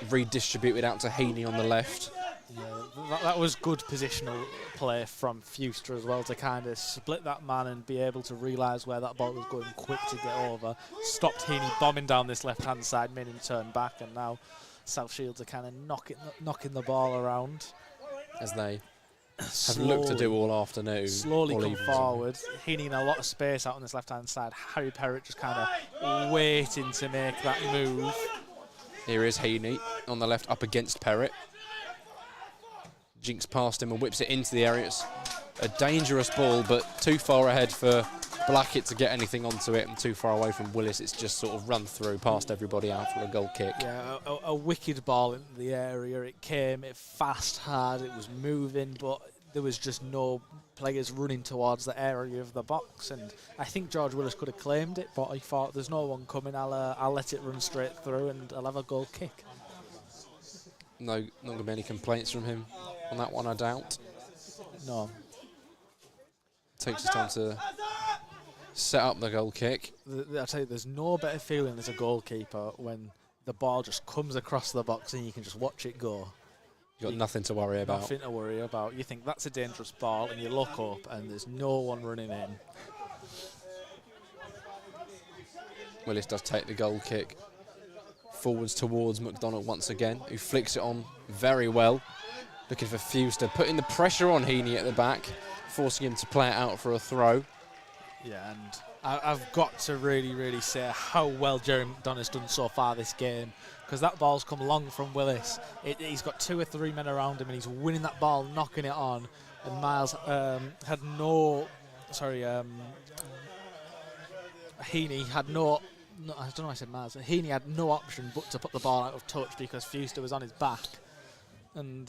Redistributed out to Heaney on the left. Yeah, that was good positional play from Fuster as well to kind of split that man and be able to realise where that ball was going quick to get over. Stopped Heaney bombing down this left-hand side, made him turn back, and now South Shields are kind of knocking the ball around. As they have looked to do all afternoon. Slowly come forward. Heaney in a lot of space out on this left-hand side. Harry Perrett just kind of waiting to make that move. Here is Heaney on the left up against Perrett. Jinks past him and whips it into the area. It's a dangerous ball, but too far ahead for Blackett to get anything onto it, and too far away from Willis. It's just sort of run through past everybody out for a goal kick. Yeah, a wicked ball into the area. It came, it fast, hard, it was moving, but there was just no players running towards the area of the box. And I think George Willis could have claimed it, but he thought, there's no one coming, I'll let it run straight through and I'll have a goal kick. No, not going to be any complaints from him on that one, I doubt. No. Takes his time to set up the goal kick. I tell you, there's no better feeling as a goalkeeper when the ball just comes across the box and you can just watch it go. You've got nothing to worry about. Nothing to worry about. You think that's a dangerous ball and you look up and there's no one running in. Willis does take the goal kick. Forwards towards McDonough once again, who flicks it on very well. Looking for Fuster, putting the pressure on Heaney at the back, forcing him to play it out for a throw. Yeah, and I've got to really say how well Jerry McDonough's done so far this game, because that ball's come long from Willis. He's got 2 or 3 men around him, and he's winning that ball, knocking it on. And Miles had no... Sorry, Heaney had no... I don't know why I said Miles. Heaney had no option but to put the ball out of touch because Fuster was on his back. And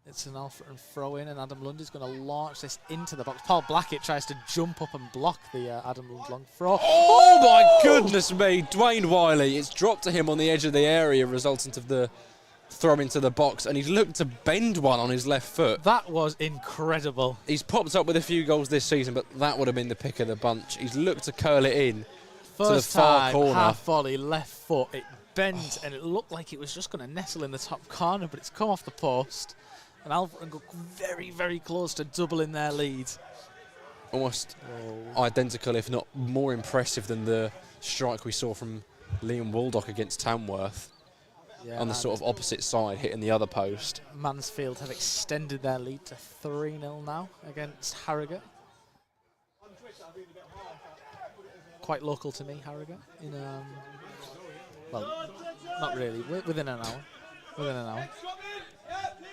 it's an Alfreton throw-in, and Adam Lundy's going to launch this into the box. Paul Blackett tries to jump up and block the Adam Lund long throw. Oh my goodness me, Dwayne Wiley. It's dropped to him on the edge of the area, resultant of the throw into the box, and he's looked to bend one on his left foot. That was incredible. He's popped up with a few goals this season, but that would have been the pick of the bunch. He's looked to curl it in to the far corner. Half volley, left foot, it bent, and it looked like it was just going to nestle in the top corner, but it's come off the post, and Alfreton go very, very close to doubling their lead. Almost identical, if not more impressive than the strike we saw from Liam Waldock against Tamworth. Yeah, on the sort of opposite side, hitting the other post. Mansfield have extended their lead to 3-0 now against Harrogate. Quite local to me, Harrogate. Well, not really. Within an hour.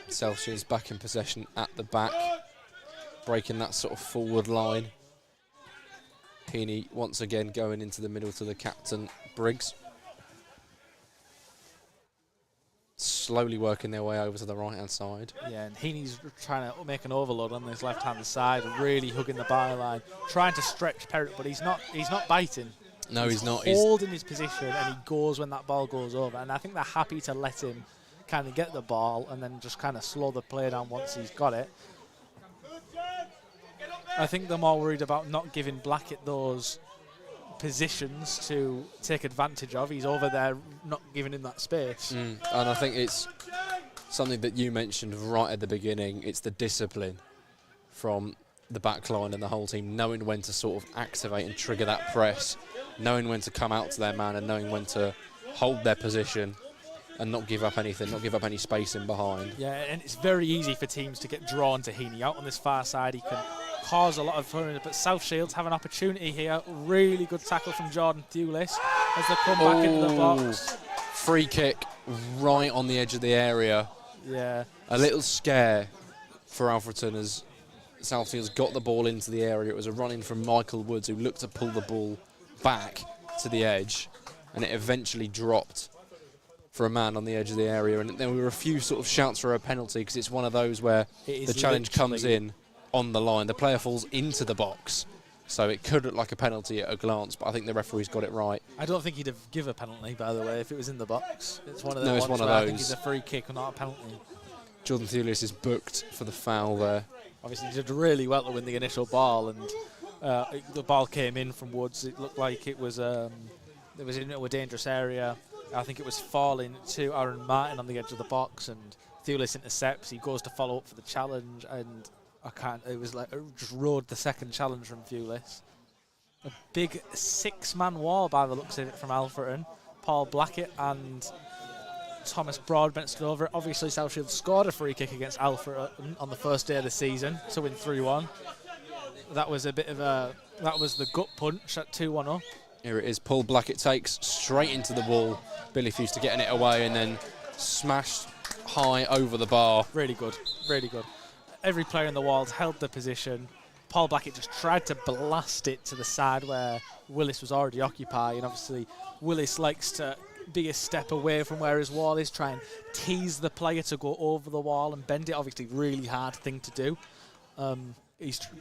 Celsius back in possession at the back, breaking that sort of forward line. Heaney once again going into the middle to the captain, Briggs. Slowly working their way over to the right-hand side. Yeah, and Heaney's trying to make an overload on this left-hand side, really hugging the byline, trying to stretch Perrott, but he's not biting. No, he's not. He's holding his position, and he goes when that ball goes over. And I think they're happy to let him kind of get the ball and then just kind of slow the play down once he's got it. I think they're more worried about not giving Blackett those positions to take advantage of. He's over there not giving him that space. And I think it's something that you mentioned right at the beginning. It's the discipline from the back line and the whole team, knowing when to sort of activate and trigger that press, knowing when to come out to their man and knowing when to hold their position and not give up anything, not give up any space in behind. Yeah, and it's very easy for teams to get drawn to Heaney. Out on this far side, he can cause a lot of fun, but South Shields have an opportunity here. Really good tackle from Jordan Thewlis as they come back into the box. Free kick right on the edge of the area. Yeah. A little scare for Alfreton as South Shields got the ball into the area. It was a run-in from Michael Woods, who looked to pull the ball back to the edge, and it eventually dropped for a man on the edge of the area. And there were a few sort of shouts for a penalty, because it's one of those where the challenge comes in on the line. The player falls into the box, so it could look like a penalty at a glance, but I think the referee's got it right. I don't think he'd have given a penalty, by the way, if it was in the box. It's one of No, those it's one of where I those. think it's a free kick and not a penalty. Jordan Thewlis is booked for the foul there. Obviously, he did really well to win the initial ball, and the ball came in from Woods. It looked like it was in a dangerous area. I think it was falling to Aaron Martin on the edge of the box, and Thewlis intercepts. He goes to follow up for the challenge, and it was like just rode the second challenge from Thewlis. A big 6-man wall by the looks of it from Alfreton. Paul Blackett and Thomas Broadbent stood over it. Obviously, South Shields scored a free kick against Alfreton on the first day of the season to win 3-1. That was the gut punch at 2-1 up. Here it is. Paul Blackett takes straight into the wall. Billy Fuster getting it away and then smashed high over the bar. Really good, really good. Every player in the walls held the position. Paul Blackett just tried to blast it to the side where Willis was already occupying. Obviously, Willis likes to be a step away from where his wall is, try and tease the player to go over the wall and bend it. Obviously, really hard thing to do.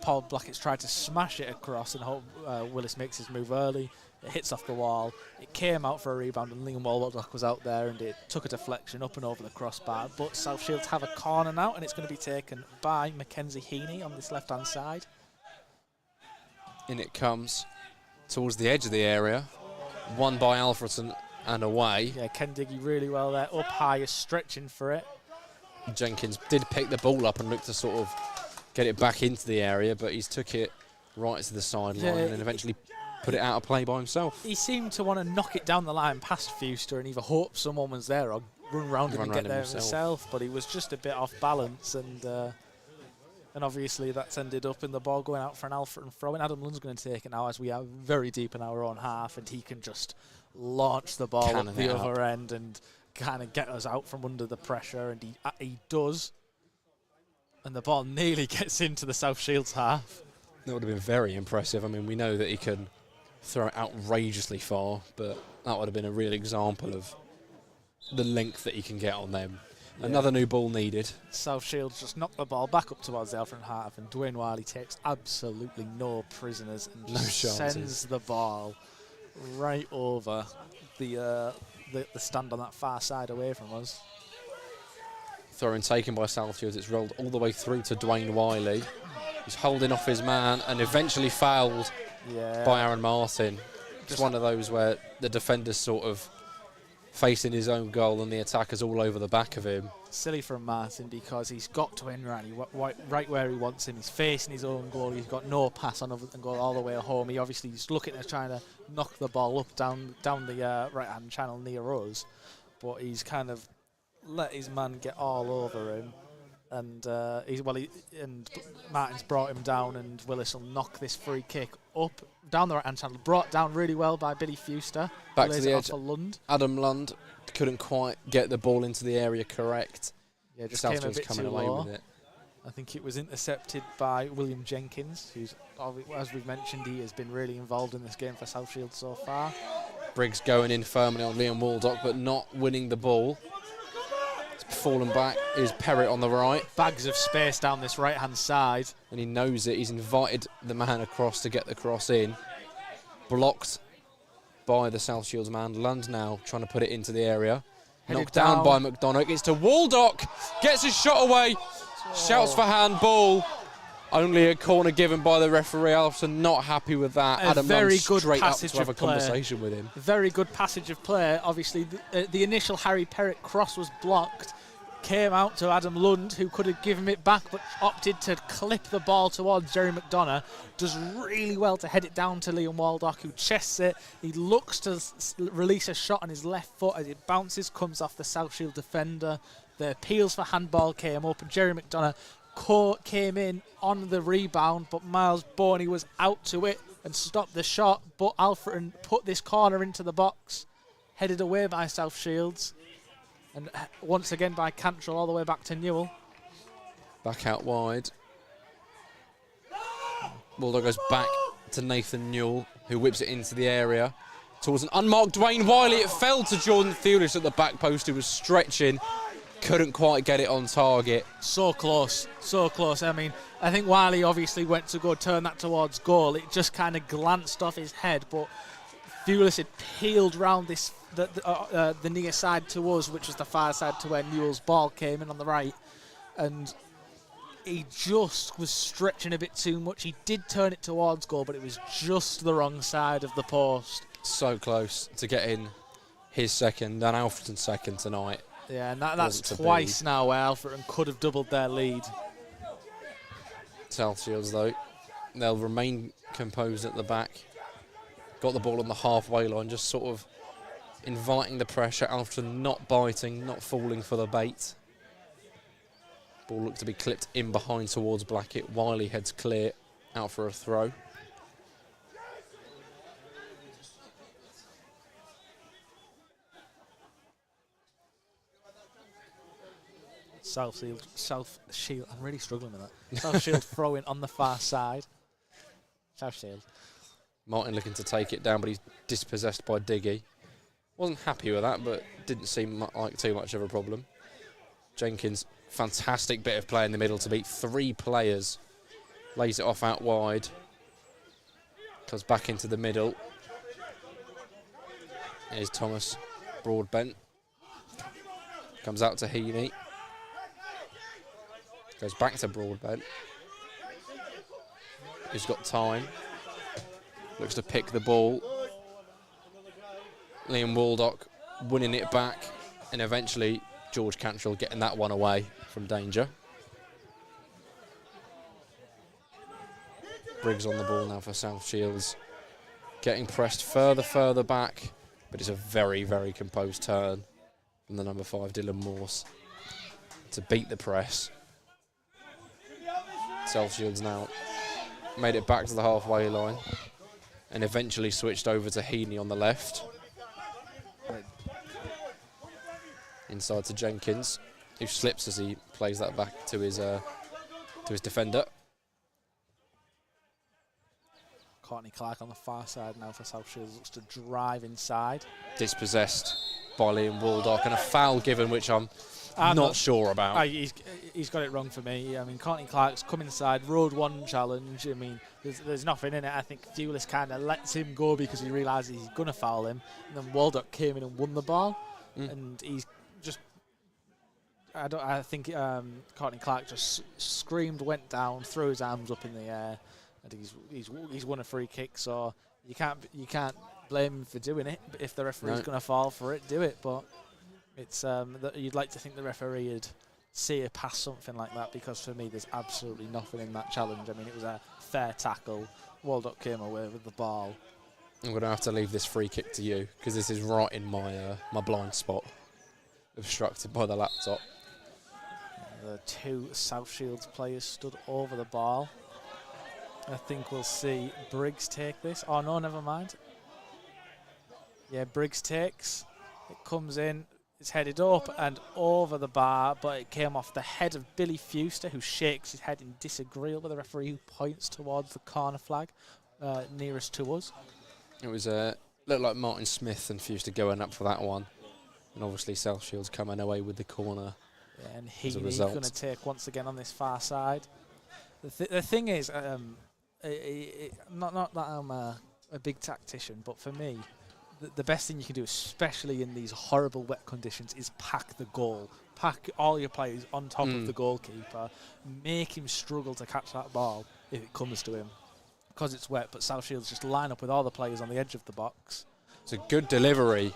Paul Blackett's tried to smash it across, and hope Willis makes his move early. It hits off the wall. It came out for a rebound, and Liam Waldock was out there, and it took a deflection up and over the crossbar. But South Shields have a corner now, and it's going to be taken by Mackenzie Heaney on this left-hand side. In it comes towards the edge of the area, won by Alfreton and away. Yeah, Ken Diggy really well there, up high, is stretching for it. Jenkins did pick the ball up and look to sort of get it back into the area, but he's took it right to the sideline and then eventually put it out of play by himself. He seemed to want to knock it down the line past Fuster and either hope someone was there or run around him and get there himself, but he was just a bit off balance, and And obviously that's ended up in the ball going out for an Alfreton throw. And Adam Lund's going to take it now as we are very deep in our own half, and he can just launch the ball up the other end and kind of get us out from under the pressure, and he does. And the ball nearly gets into the South Shields half. That would have been very impressive. I mean, we know that he can throw it outrageously far, but that would have been a real example of the length that he can get on them. Yeah. Another new ball needed. South Shields just knocked the ball back up towards the Alfreton half, and Dwayne Wiley takes absolutely no prisoners and just sends the ball right over the stand on that far side away from us. Throw in taken by South Shields. It's rolled all the way through to Dwayne Wiley. He's holding off his man and eventually fouled by Aaron Martin. Just one of those where the defender's sort of facing his own goal and the attacker's all over the back of him. Silly from Martin, because he's got Dwayne Riley right where he wants him. He's facing his own goal. He's got no pass on other than go all the way home. He obviously is looking at trying to knock the ball up down the right-hand channel near us, but he's kind of let his man get all over him. And Martin's brought him down, and Willis will knock this free kick up down the right-hand channel. Brought down really well by Billy Fuster. Back to the edge. Adam Lund couldn't quite get the ball into the area correct. Yeah, just came a bit coming away with it. I think it was intercepted by William Jenkins, who's, as we've mentioned, he has been really involved in this game for South Shields so far. Briggs going in firmly on Liam Waldock, but not winning the ball. Fallen back is Perrott on the right. Bags of space down this right-hand side. And he knows it. He's invited the man across to get the cross in. Blocked by the South Shields man. Lund now trying to put it into the area. Knocked down by McDonough. It's to Waldock. Gets his shot away. Shouts for handball. Only a corner given by the referee. Alfreton not happy with that. Adam very good straight up to have a conversation with him. Very good passage of play. Obviously, the initial Harry Perrott cross was blocked. Came out to Adam Lund, who could have given it back, but opted to clip the ball towards Jerry McDonough. Does really well to head it down to Liam Waldock, who chests it. He looks to release a shot on his left foot as it bounces, comes off the South Shield defender. The appeals for handball came up, and Jerry McDonough came in on the rebound, but Miles Boney was out to it and stopped the shot. But Alfreton put this corner into the box, headed away by South Shields. And once again by Cantrell all the way back to Newell. Back out wide. Waldo goes back to Nathan Newell, who whips it into the area. Towards an unmarked Dwayne Wiley. It fell to Jordan Thewlish at the back post, who was stretching. Couldn't quite get it on target. So close, so close. I mean, I think Wiley obviously went to go turn that towards goal. It just kind of glanced off his head, but Thewlish had peeled round this the near side to us, which was the far side to where Newell's ball came in on the right, and he just was stretching a bit too much. He did turn it towards goal, but it was just the wrong side of the post. So close to getting his second and Alfreton's second tonight. Yeah, and that's twice now where Alfreton could have doubled their lead. South Shields, though, they'll remain composed at the back. Got the ball on the halfway line, just sort of inviting the pressure. Alfreton not biting, not falling for the bait. Ball looked to be clipped in behind towards Blackett. Wiley heads clear, out for a throw. South Shield, I'm really struggling with that. South Shield throwing on the far side. South Shield. Martin looking to take it down, but he's dispossessed by Diggy. Wasn't happy with that, but didn't seem like too much of a problem. Jenkins, fantastic bit of play in the middle to beat three players. Lays it off out wide. Comes back into the middle. Here's Thomas Broadbent. Comes out to Heaney. Goes back to Broadbent. He's got time. Looks to pick the ball. Liam Waldock winning it back, and eventually George Cantrell getting that one away from danger. Briggs on the ball now for South Shields. Getting pressed further back, but it's a very, very composed turn from the number 5, Dylan Morse, to beat the press. South Shields now made it back to the halfway line and eventually switched over to Heaney on the left. Inside to Jenkins, who slips as he plays that back to his defender. Courtney Clark on the far side now for South Shields, looks to drive inside. Dispossessed by Liam Waldock, and a foul given, which I'm not sure about. He's got it wrong for me. I mean, Courtney Clark's come inside, road one challenge. I mean, there's nothing in it. I think Dewlis kind of lets him go because he realises he's going to foul him. And then Waldock came in and won the ball. And he's just... I think Courtney Clark just screamed, went down, threw his arms up in the air. And he's won a free kick, so you can't blame him for doing it. But if the referee's going to fall for it, do it. But it's you'd like to think the referee would see it past something like that, because for me there's absolutely nothing in that challenge. I mean, it was a fair tackle. Waldock came away with the ball. I'm going to have to leave this free kick to you because this is right in my blind spot, obstructed by the laptop. The two South Shields players stood over the ball. I think we'll see Briggs take this. Oh, no, never mind. Yeah, Briggs takes. It comes in. It's headed up and over the bar, but it came off the head of Billy Fuster, who shakes his head in disagreeable with the referee, who points towards the corner flag nearest to us. It was looked like Martin Smith and Fuster going up for that one. And obviously South Shields coming away with the corner. Yeah, and Heaney's going to take once again on this far side. The thing is... not that I'm a big tactician, but for me, the best thing you can do, especially in these horrible wet conditions, is pack the goal. Pack all your players on top of the goalkeeper. Make him struggle to catch that ball if it comes to him, because it's wet. But South Shields just line up with all the players on the edge of the box. It's a good delivery.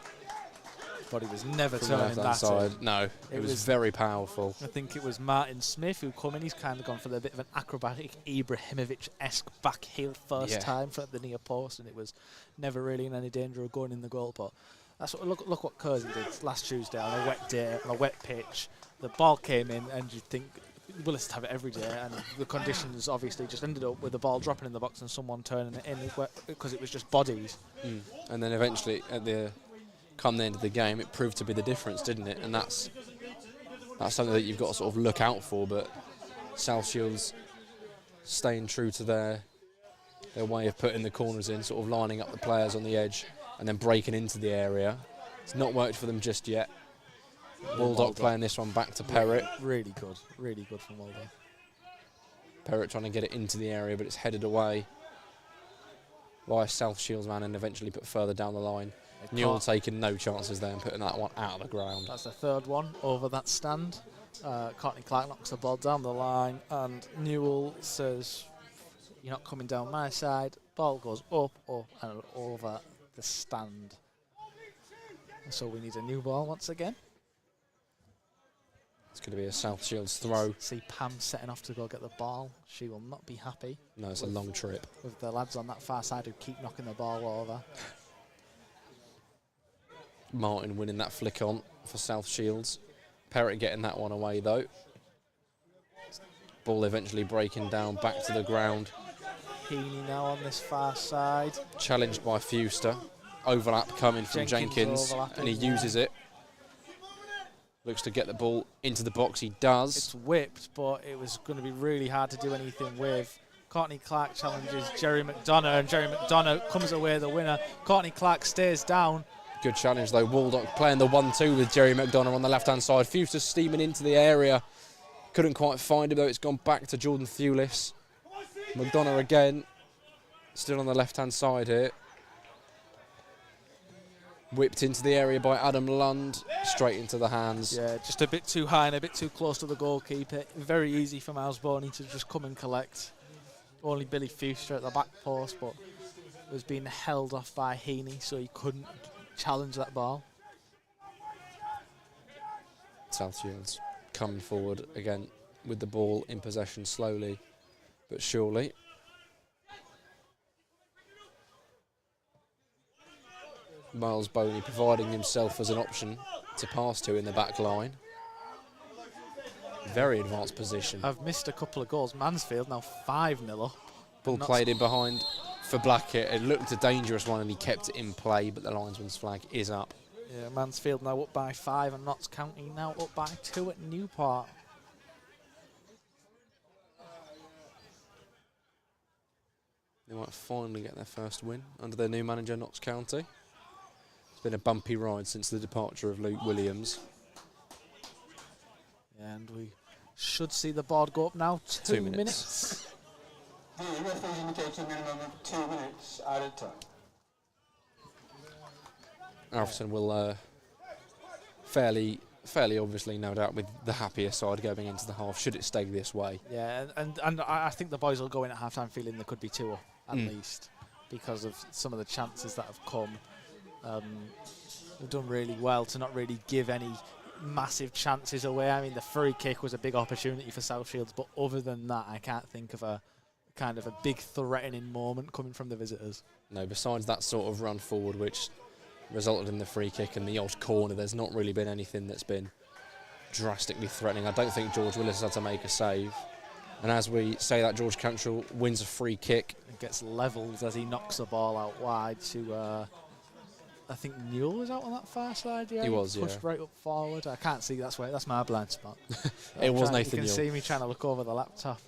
But he was never turning that side. No, it was very powerful. I think it was Martin Smith who come in. He's kind of gone for a bit of an acrobatic Ibrahimovic-esque back heel first time for the near post, and it was never really in any danger of going in the goal. But that's what, look what Kersey did last Tuesday on a wet day, on a wet pitch. The ball came in, and you'd think Willis would have it every day, and the conditions obviously just ended up with the ball dropping in the box and someone turning it in because it was just bodies. And then eventually at the... come the end of the game, it proved to be the difference, didn't it? And that's something that you've got to sort of look out for. But South Shields staying true to their way of putting the corners in, sort of lining up the players on the edge and then breaking into the area. It's not worked for them just yet. Waldock playing this one back to Perrott. Really good from Waldock. Perrott trying to get it into the area, but it's headed away by South Shields man and eventually put further down the line. Newell taking no chances there and putting that one out of the ground. That's the third one over that stand. Courtney Clark knocks the ball down the line, and Newell says, "You're not coming down my side." Ball goes up, and over the stand. So we need a new ball once again. It's going to be a South Shields throw. See Pam setting off to go get the ball. She will not be happy. No, it's a long trip. With the lads on that far side who keep knocking the ball over. Martin winning that flick on for South Shields. Perrott getting that one away though. Ball eventually breaking down back to the ground. Heaney now on this far side. Challenged by Fuster. Overlap coming from Jenkins and he uses it. Looks to get the ball into the box. He does. It's whipped, but it was going to be really hard to do anything with. Courtney Clark challenges Jerry McDonough, and Jerry McDonough comes away the winner. Courtney Clark stays down. Good challenge though. Waldock playing the 1-2 with Jerry McDonough on the left-hand side. Fuster steaming into the area. Couldn't quite find him though. It's gone back to Jordan Thewlis. McDonough again. Still on the left-hand side here. Whipped into the area by Adam Lund. Straight into the hands. Yeah, just a bit too high and a bit too close to the goalkeeper. Very easy for Miles Boney to just come and collect. Only Billy Fuster at the back post, but was being held off by Heaney, so he couldn't challenge that ball. South Shields coming forward again with the ball in possession slowly but surely. Miles Boney providing himself as an option to pass to in the back line. Very advanced position. I've missed a couple of goals. Mansfield now 5-0 up. Ball played in behind for Blackett. It looked a dangerous one and he kept it in play, but the linesman's flag is up. Yeah, Mansfield now up by 5 and Notts County now up by 2 at Newport. They might finally get their first win under their new manager, Notts County. It's been a bumpy ride since the departure of Luke Williams. And we should see the board go up now. 2 minutes. The referees indicate a minimum of 2 minutes added time. Alfreton will fairly obviously, no doubt, with the happier side going into the half, should it stay this way. Yeah, and I think the boys will go in at half-time feeling there could be 2 at least, because of some of the chances that have come. They've done really well to not really give any massive chances away. I mean, the free kick was a big opportunity for South Shields, but other than that, I can't think of a kind of a big threatening moment coming from the visitors. No, besides that sort of run forward, which resulted in the free kick and the odd corner, there's not really been anything that's been drastically threatening. I don't think George Willis has had to make a save. And as we say that, George Cantrell wins a free kick. It gets levelled as he knocks the ball out wide to, I think Newell was out on that far side. Yeah, he was, pushed right up forward. I can't see, that's my blind spot. It was Nathan You Newell. can see me trying to look over the laptop.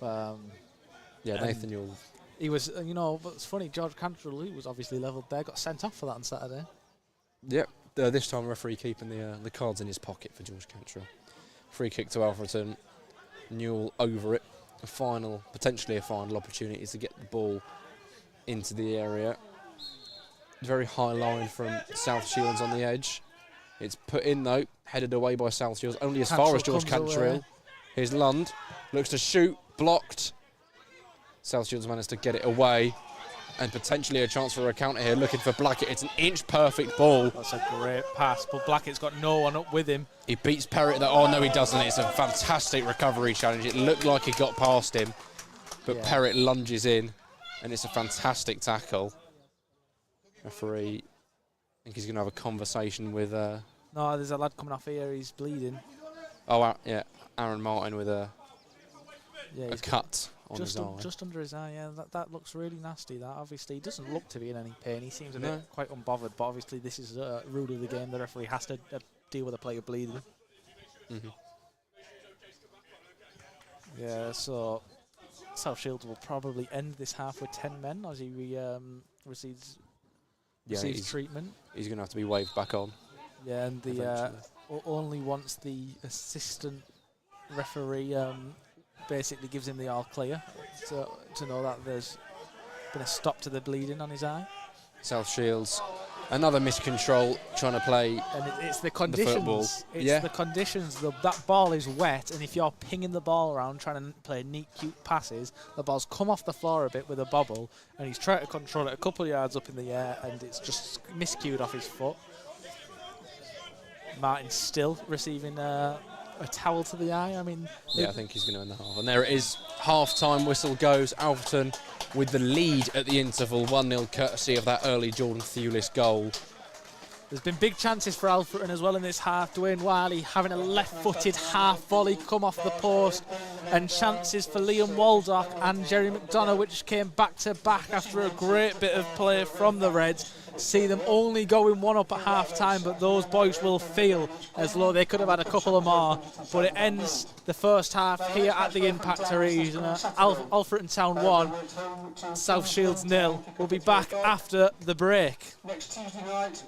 Yeah, Nathan Newell. He was, you know, but it's funny, George Cantrell, who was obviously levelled there, got sent off for that on Saturday. Yep, this time referee keeping the cards in his pocket for George Cantrell. Free kick to Alfreton. Newell over it. Potentially a final opportunity to get the ball into the area. Very high line from South Shields on the edge. It's put in though, headed away by South Shields, only as far as George Cantrell. Here's Lund, looks to shoot, blocked. South Shields managed to get it away, and potentially a chance for a counter here, looking for Blackett. It's an inch-perfect ball. That's a great pass, but Blackett's got no one up with him. He beats Perrott. Oh, no, he doesn't. It's a fantastic recovery challenge. It looked like he got past him, but Perrott lunges in, and it's a fantastic tackle. Referee, I think he's going to have a conversation with... No, there's a lad coming off here. He's bleeding. Oh, yeah, Aaron Martin with a cut. Just under his eye, yeah. That looks really nasty, that. Obviously, he doesn't look to be in any pain. He seems a bit quite unbothered, but obviously this is a rule of the game. The referee has to deal with a player bleeding. Yeah, so South Shields will probably end this half with 10 men as he receives treatment. He's going to have to be waved back on. Yeah, and the only once the assistant referee basically gives him the all clear to know that there's been a stop to the bleeding on his eye. South Shields, another miscontrol, trying to play and it's the conditions. The football. It's the conditions. That ball is wet, and if you're pinging the ball around trying to play neat, cute passes, the ball's come off the floor a bit with a bobble, and he's trying to control it a couple of yards up in the air, and it's just miscued off his foot. Martin's still receiving a towel to the eye. I mean, yeah, I think he's going to end the half. And there it is. Half-time whistle goes. Alfreton with the lead at the interval, 1-0, courtesy of that early Jordan Thewlis goal. There's been big chances for Alfreton as well in this half. Dwayne Wiley having a left-footed half volley come off the post, and chances for Liam Waldock and Jerry McDonough, which came back-to-back after a great bit of play from the Reds. See them only going 1-up at half-time, but those boys will feel as though they could have had a couple of more. But it ends the first half here at the Impact Arena. Alfreton Town 1, South Shields 0. We'll be back after the break. Next Tuesday night,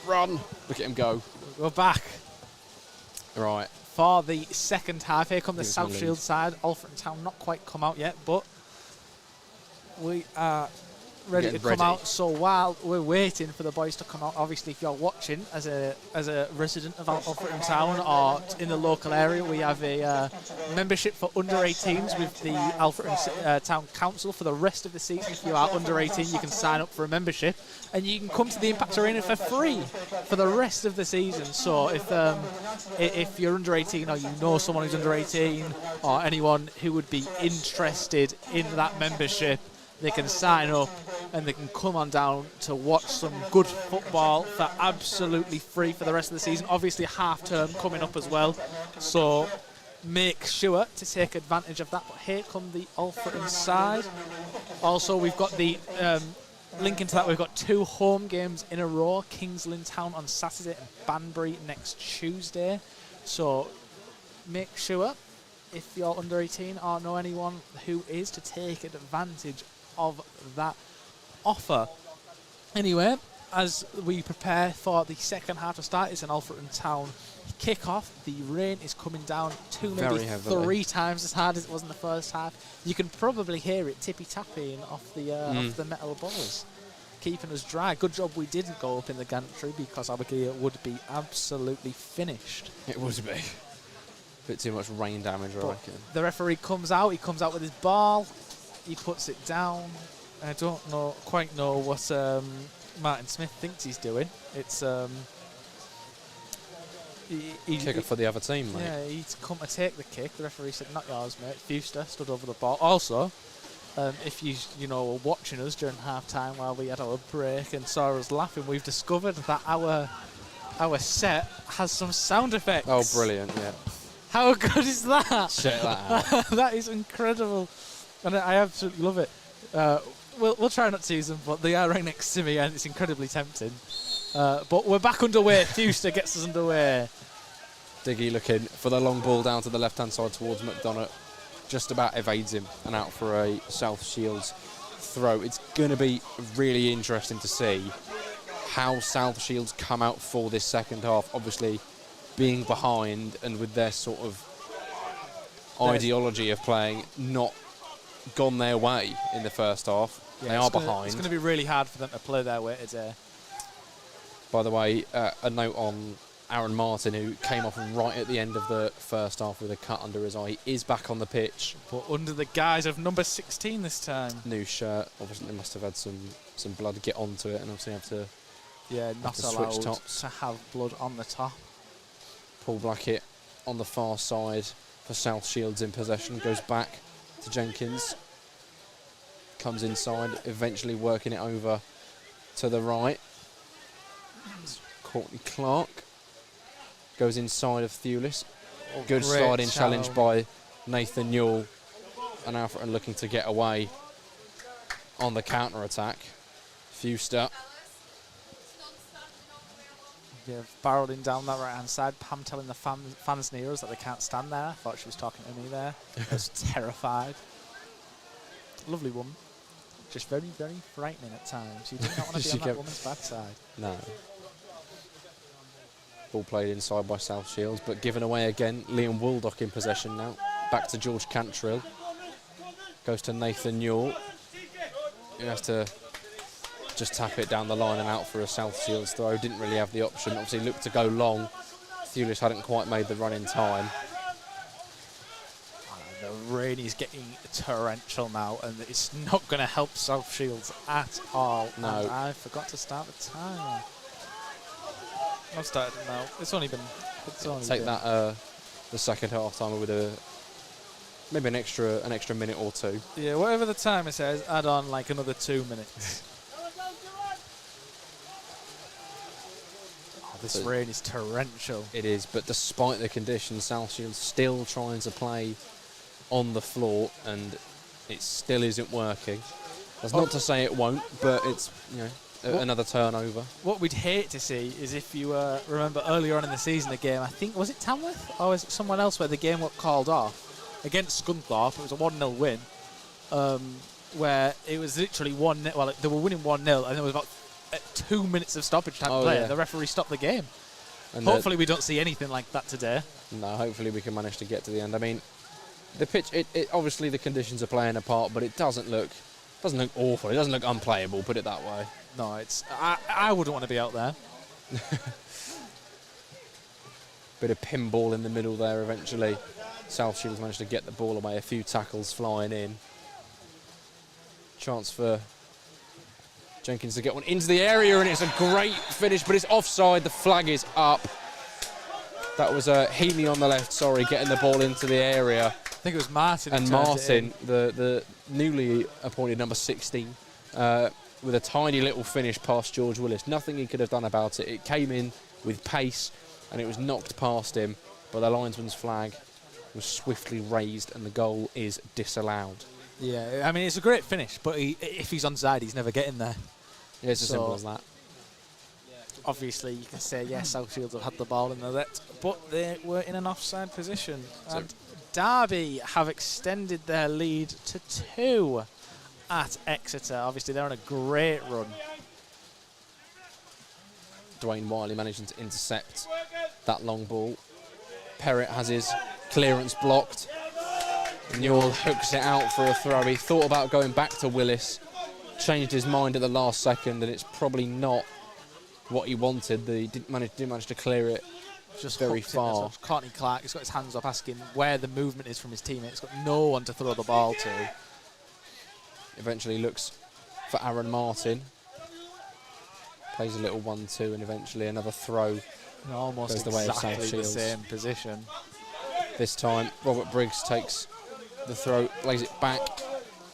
run. Look at him go. We're back Right. for the second half. Here come the Here's South my Shield lead. side. Alfreton Town not quite come out yet, but we are ready to Getting come ready. out. So while we're waiting for the boys to come out, obviously if you're watching as a resident of Alfreton Town or in the local area, we have a membership for under 18s with the Alfreton Town Council for the rest of the season. If you are under 18, you can sign up for a membership and you can come to the Impact Arena for free for the rest of the season. So if you're under 18 or you know someone who's under 18 or anyone who would be interested in that membership, they can sign up and they can come on down to watch some good football for absolutely free for the rest of the season. Obviously, half term coming up as well, so make sure to take advantage of that. But here come the Alfreton side. Also, we've got the link into that. We've got 2 home games in a row: Kings Lynn Town on Saturday and Banbury next Tuesday. So make sure, if you're under 18 or know anyone who is, to take advantage of that offer. Anyway, as we prepare for the second half to start, it's an Alfreton Town kick-off. The rain is coming down 2, maybe Very heavily. 3 times as hard as it was in the first half. You can probably hear it tippy-tapping off the metal balls, keeping us dry. Good job we didn't go up in the gantry, because our gear would be absolutely finished. It would be. Bit too much rain damage, I reckon. The referee comes out. He comes out with his ball. He puts it down. I don't quite know what Martin Smith thinks he's doing. It's Kicker for the other team, mate. yeah, he's come to take the kick. The referee said, "Not yours, mate." Fuster stood over the ball. Also, if you were watching us during half time while we had our break and saw us laughing, we've discovered that our set has some sound effects. Oh, brilliant, yeah. How good is that? Check that out. That is incredible, and I absolutely love it. We'll try not to use them, but they are right next to me, and it's incredibly tempting. But we're back underway. Fuster gets us underway. Diggy looking for the long ball down to the left-hand side towards McDonough. Just about evades him and out for a South Shields throw. It's going to be really interesting to see how South Shields come out for this second half. Obviously, being behind and with their sort of ideology of playing not gone their way in the first half. Yeah, they are behind. It's going to be really hard for them to play their way today. By the way, a note on Aaron Martin, who came off right at the end of the first half with a cut under his eye. He is back on the pitch. But under the guise of number 16 this time. New shirt. Obviously, they must have had some blood get onto it and obviously have to Not to switch allowed tops. to have blood on the top. Paul Blackett on the far side for South Shields in possession. Goes back to Jenkins. Comes inside, eventually working it over to the right. It's Courtney Clark. Goes inside of Thewlis. Good great sliding challenge. challenge by Nathan Newell. And Alfreton looking to get away on the counter-attack. Fuster. Yeah, barreling down that right-hand side. Pam telling the fans near us that they can't stand there. I thought she was talking to me there. I was terrified. Lovely woman. Just very, very frightening at times. You do not want to be on that woman's bad side. No. Ball played inside by South Shields, but given away again. Liam Wooldock in possession now. Back to George Cantrill. Goes to Nathan Newell. He has to just tap it down the line and out for a South Shields throw. Didn't really have the option. Obviously looked to go long. Thewlis hadn't quite made the run in time. The rain is getting torrential now, and it's not going to help South Shields at all. No. And I forgot to start the timer. I've started it now. It's only been. Take that the second half timer with maybe an extra minute or two. Yeah, whatever the timer says, add on like another 2 minutes. This rain is torrential. It is, but despite the conditions, South Shields still trying to play on the floor, and it still isn't working. That's not to say it won't, but it's another turnover. What we'd hate to see is if you remember earlier on in the season, the game, I think, was it Tamworth or was it someone else where the game got called off against Scunthorpe? It was a 1-0 win, where it was literally 1-0. Well, they were winning 1-0, and there was about at 2 minutes of stoppage time to Oh, play. yeah. The referee stopped the game. And Hopefully we don't see anything like that today. no, hopefully we can manage to get to the end. I mean, the pitch, it obviously the conditions are playing a part, but it doesn't look awful. It doesn't look unplayable, put it that way. No, I wouldn't want to be out there. Bit of pinball in the middle there eventually. South Shields managed to get the ball away, a few tackles flying in. Chance for Jenkins to get one into the area, and it's a great finish, but it's offside. The flag is up. That was Heaney on the left, getting the ball into the area. I think it was Martin. And Martin, the newly appointed number 16, with a tiny little finish past George Willis. Nothing he could have done about it. It came in with pace, and it was knocked past him, but the linesman's flag was swiftly raised, and the goal is disallowed. Yeah, I mean, it's a great finish, but if he's onside, he's never getting there. Yeah, it's as simple as that. Obviously, you can say, yes, South Shields have had the ball in the net, but they were in an offside position. And Derby have extended their lead to 2 at Exeter. Obviously, they're on a great run. Dwayne Wiley managing to intercept that long ball. Perrett has his clearance blocked. Newell hooks it out for a throw. He thought about going back to Willis, changed his mind at the last second, and it's probably not what he wanted. He didn't manage to clear it Just very far. Courtney Clark has got his hands up asking where the movement is from his teammate. He's got no one to throw the ball to. Eventually looks for Aaron Martin. Plays a little 1-2, and eventually another throw. Almost goes the way of South exactly the Shields. same position. This time, Robert Briggs takes the throw, lays it back,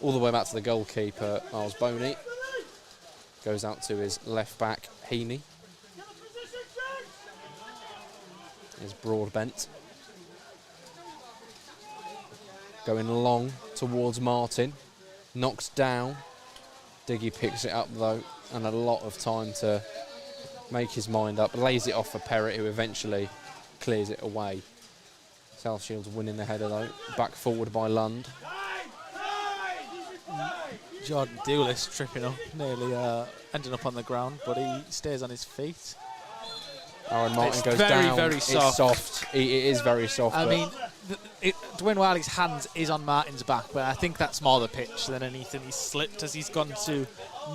all the way back to the goalkeeper, Miles Boney. Goes out to his left back, Heaney. Is Broadbent. Going long towards Martin. Knocks down. Diggy picks it up though, and a lot of time to make his mind up. Lays it off for Perrett, who eventually clears it away. South Shields winning the header though. Back forward by Lund. Jordan Dewlis tripping up, nearly ending up on the ground, but he stays on his feet. Aaron Martin goes very, down. very soft. It's soft. It is very soft. I mean, Dwayne Wiley's hand is on Martin's back, but I think that's more the pitch than anything. He's slipped as he's gone to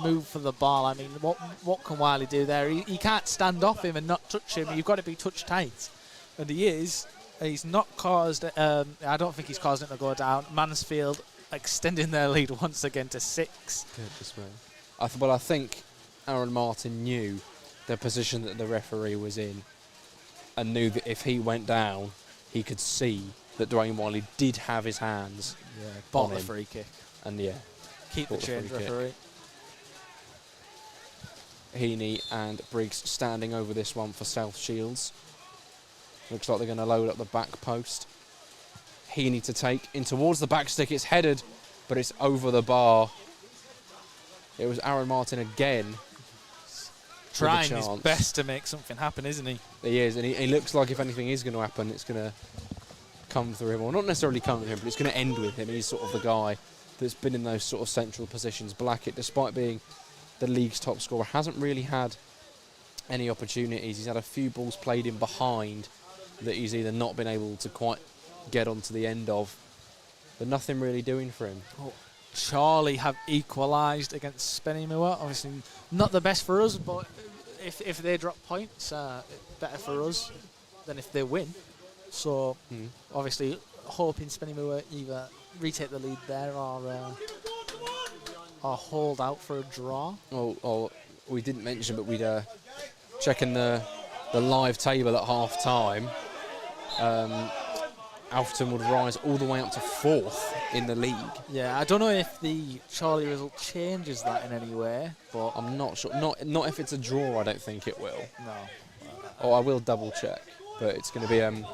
move for the ball. I mean, what can Wiley do there? He can't stand off him and not touch him. You've got to be touch tight. And he is. He's not caused, I don't think he's caused it to go down. Mansfield extending their lead once again to 6. Goodness me. I think Aaron Martin knew the position that the referee was in and knew that if he went down, he could see that Dwayne Wiley did have his hands Ball on the him. free kick. And yeah, Keep the bought the change, free kick. referee. Heaney and Briggs standing over this one for South Shields. Looks like they're going to load up the back post. Heaney to take in towards the back stick. It's headed, but it's over the bar. It was Aaron Martin again. Trying his chance. best to make something happen, isn't he? He is, and he looks like if anything is going to happen, it's going to come through him. Or not necessarily come through him, but it's going to end with him. He's sort of the guy that's been in those sort of central positions. Blackett, despite being the league's top scorer, hasn't really had any opportunities. He's had a few balls played in behind that he's either not been able to quite get onto the end of, but nothing really doing for him. Oh, Charlie have equalised against Spennymoor. Obviously not the best for us, but if they drop points, better for us than if they win. So obviously hoping Spennymoor either retake the lead there or hold out for a draw. Oh, we didn't mention, but we'd checking the live table at half time. Alfreton would rise all the way up to 4th in the league. Yeah, I don't know if the Charlie result changes that in any way, but I'm not sure. Not if it's a draw. I don't think it will. no. Oh, I will double check. But it's going to be an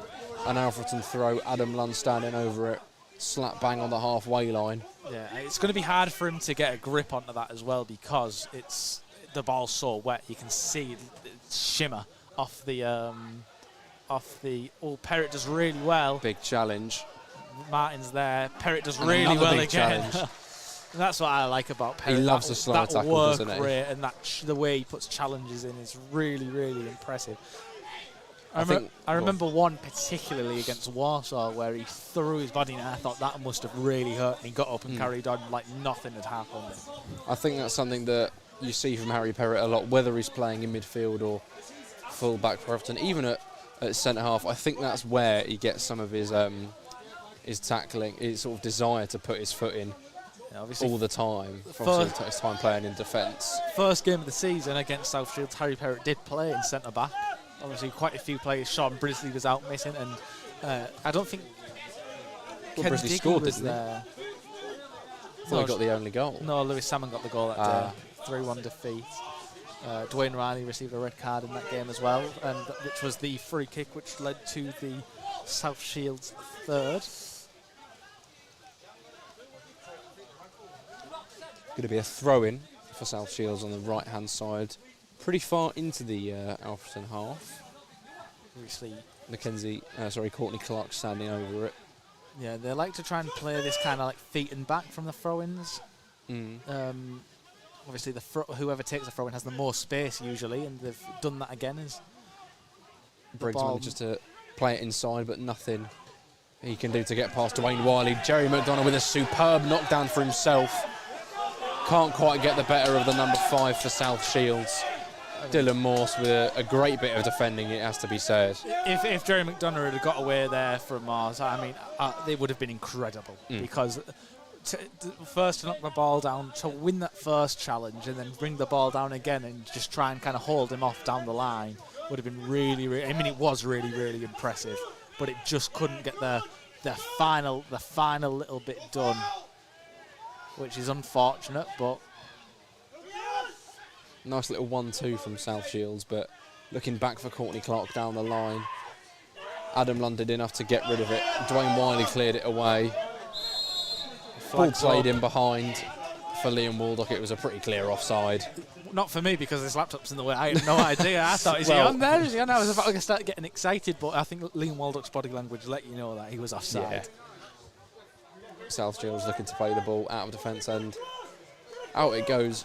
Alfreton throw. Adam Lund standing over it, slap bang on the halfway line. Yeah, it's going to be hard for him to get a grip onto that as well because the ball's so wet. You can see it shimmer off the. Perrett does really well. Big challenge. Martin's there. Perrett does And really another well big again. challenge. And that's what I like about Perry. He loves the slow tackle, doesn't he? Rate and the way he puts challenges in is really, really impressive. I remember one particularly against Warsaw where he threw his body, and I thought that must have really hurt, and he got up and carried on like nothing had happened. I think that's something that you see from Harry Perrett a lot, whether he's playing in midfield or full back for Alfreton, even at centre half. I think that's where he gets some of his tackling, his sort of desire to put his foot in all the time, from his time playing in defence. First game of the season against South Shields, Harry Perrett did play in centre back. Obviously, quite a few players. Sean Brisley was out missing, and I don't think Ken Brisley Diggy scored, was didn't he? there. He got the only goal. No, Lewis Salmon got the goal that day. 3-1 defeat. Dwayne Riley received a red card in that game as well, and which was the free kick which led to the South Shields third. Going to be a throw-in for South Shields on the right-hand side, pretty far into the Alfreton half. Obviously, Courtney Clark standing over it. Yeah, they like to try and play this kind of like feet and back from the throw-ins. Obviously, whoever takes the throw-in has the more space usually, and they've done that again. Briggs manages to play it inside, but nothing he can do to get past Dwayne Wiley. Jerry McDonough with a superb knockdown for himself. Can't quite get the better of the number 5 for South Shields. Dylan Morse with a great bit of defending, it has to be said. If Jerry McDonough had got away there from Mars, I mean, they would have been incredible, because first to knock the ball down, to win that first challenge, and then bring the ball down again and just try and kind of hold him off down the line would have been really, really. I mean, it was really, really impressive, but it just couldn't get the final little bit done, which is unfortunate. But nice little 1-2 from South Shields, but looking back for Courtney Clark down the line. Adam Lund did enough to get rid of it. Dwayne Wiley cleared it away. Ball played in behind for Liam Waldock. It was a pretty clear offside. Not for me, because this laptop's in the way. I had no idea. I thought, is he on there? Is he on there? I was about to start getting excited, but I think Liam Waldock's body language let you know that he was offside. Yeah. South Shields looking to play the ball out of defence, and out it goes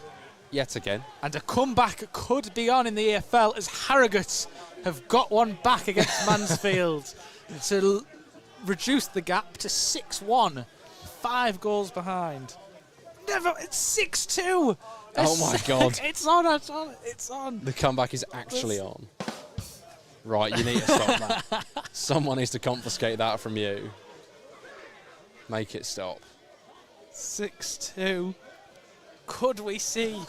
yet again. And a comeback could be on in the EFL, as Harrogate have got one back against Mansfield to reduce the gap to 6-1. 5 goals behind. It's 6-2. Oh my God. It's on. The comeback is actually on. Right, you need to stop that. Someone needs to confiscate that from you. Make it stop. 6-2. Could we see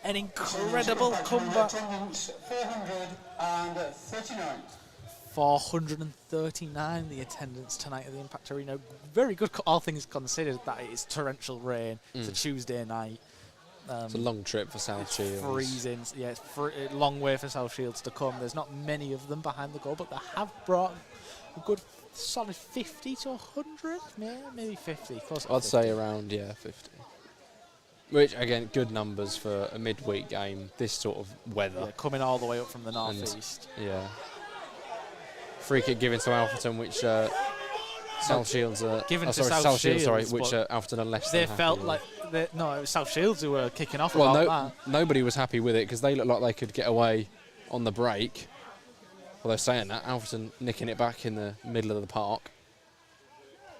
an incredible comeback? 439. 439 the attendance tonight at the Impact Arena. Very good, all things considered, that it is torrential rain. It's a Tuesday night. It's a long trip for South Shields. Freezing. Yeah, it's a long way for South Shields to come. There's not many of them behind the goal, but they have brought a good solid 50 to 100, maybe 50. I'd say around 50. Which, again, good numbers for a midweek game, this sort of weather. Yeah, coming all the way up from the northeast. Yeah. Free kick given to Alfreton, which South Shields given to South Shields, which Alfreton are less they than happy felt with. like it was South Shields who were kicking off well, about that. Nobody was happy with it, because they looked like they could get away on the break. Although saying that, Alfreton nicking it back in the middle of the park.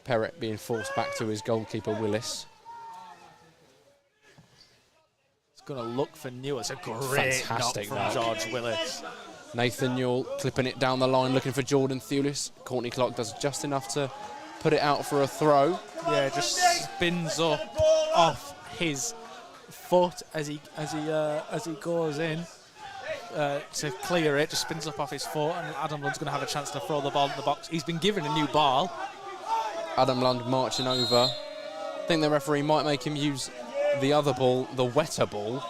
Perrett being forced back to his goalkeeper Willis. It's going to look for Newell. It's a great Fantastic knock from George Willis. Nathan Newell clipping it down the line, looking for Jordan Thewlis. Courtney Clark does just enough to put it out for a throw. Yeah, just spins up off his foot as he goes in to clear it. Just spins up off his foot, and Adam Lund's going to have a chance to throw the ball in the box. He's been given a new ball. Adam Lund marching over. I think the referee might make him use the other ball, the wetter ball,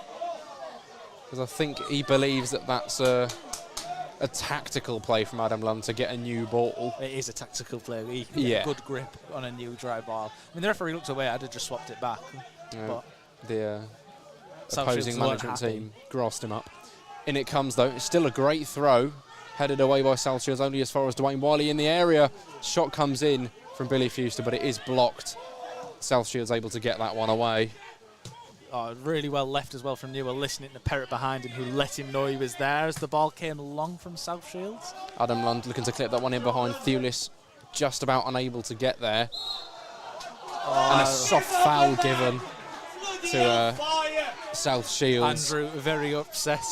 because I think he believes that that's a tactical play from Adam Lund to get a new ball. It is a tactical play. He can get a good grip on a new dry ball. I mean, the referee looked away. I'd have just swapped it back. But the opposing management team grassed him up. In it comes, though. It's still a great throw. Headed away by South Shields, only as far as Dwayne Wiley in the area. Shot comes in from Billy Fuster, but it is blocked. South Shields able to get that one away. really well left as well from Newell, listening to Perrott behind him, who let him know he was there as the ball came long from South Shields. Adam Lund looking to clip that one in behind. Thewlis just about unable to get there. And a soft foul given to South Shields. Andrew very upset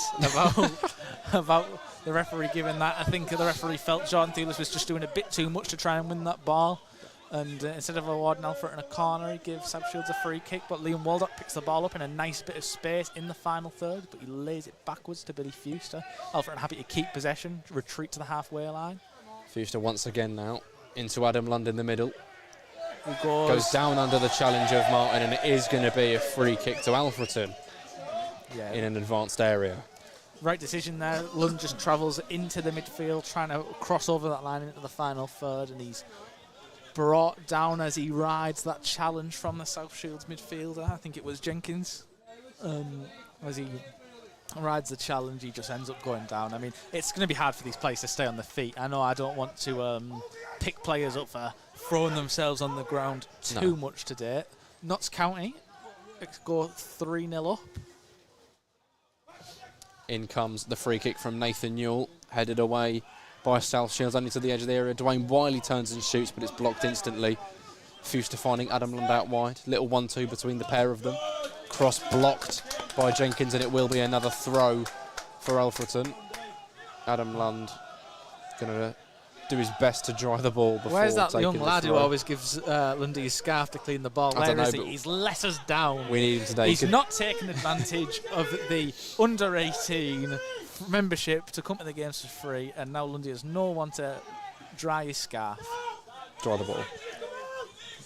about the referee giving that. I think the referee felt Jordan Thewlis was just doing a bit too much to try and win that ball. And instead of awarding Alfreton a corner, he gives South Shields a free kick. But Liam Waldock picks the ball up in a nice bit of space in the final third, but he lays it backwards to Billy Fuster. Alfreton happy to keep possession, retreat to the halfway line. Fuster once again now into Adam Lund in the middle. He Goes down under the challenge of Martin, and it is going to be a free kick to Alfreton in an advanced area. Right decision there. Lund just travels into the midfield, trying to cross over that line into the final third, and he's brought down as he rides that challenge from the South Shields midfielder. I think it was Jenkins. As he rides the challenge, he just ends up going down. I mean, it's going to be hard for these players to stay on the feet. I know I don't want to pick players up for throwing themselves on the ground too much today. Notts County go 3-0 up. In comes the free kick from Nathan Newell, headed away by South Shields, only to the edge of the area. Dwayne Wiley turns and shoots, but it's blocked instantly. Fuster finding Adam Lund out wide. Little 1-2 between the pair of them. Cross blocked by Jenkins, and it will be another throw for Alfreton. Adam Lund going to do his best to dry the ball before Where's that taking young the lad throw. who always gives Lundy his scarf to clean the ball? Where is he? He's let us down. We need him today. He's not taken advantage of the under-18 membership to come to the games for free, and now Lundy has no one to dry his scarf. Dry the ball.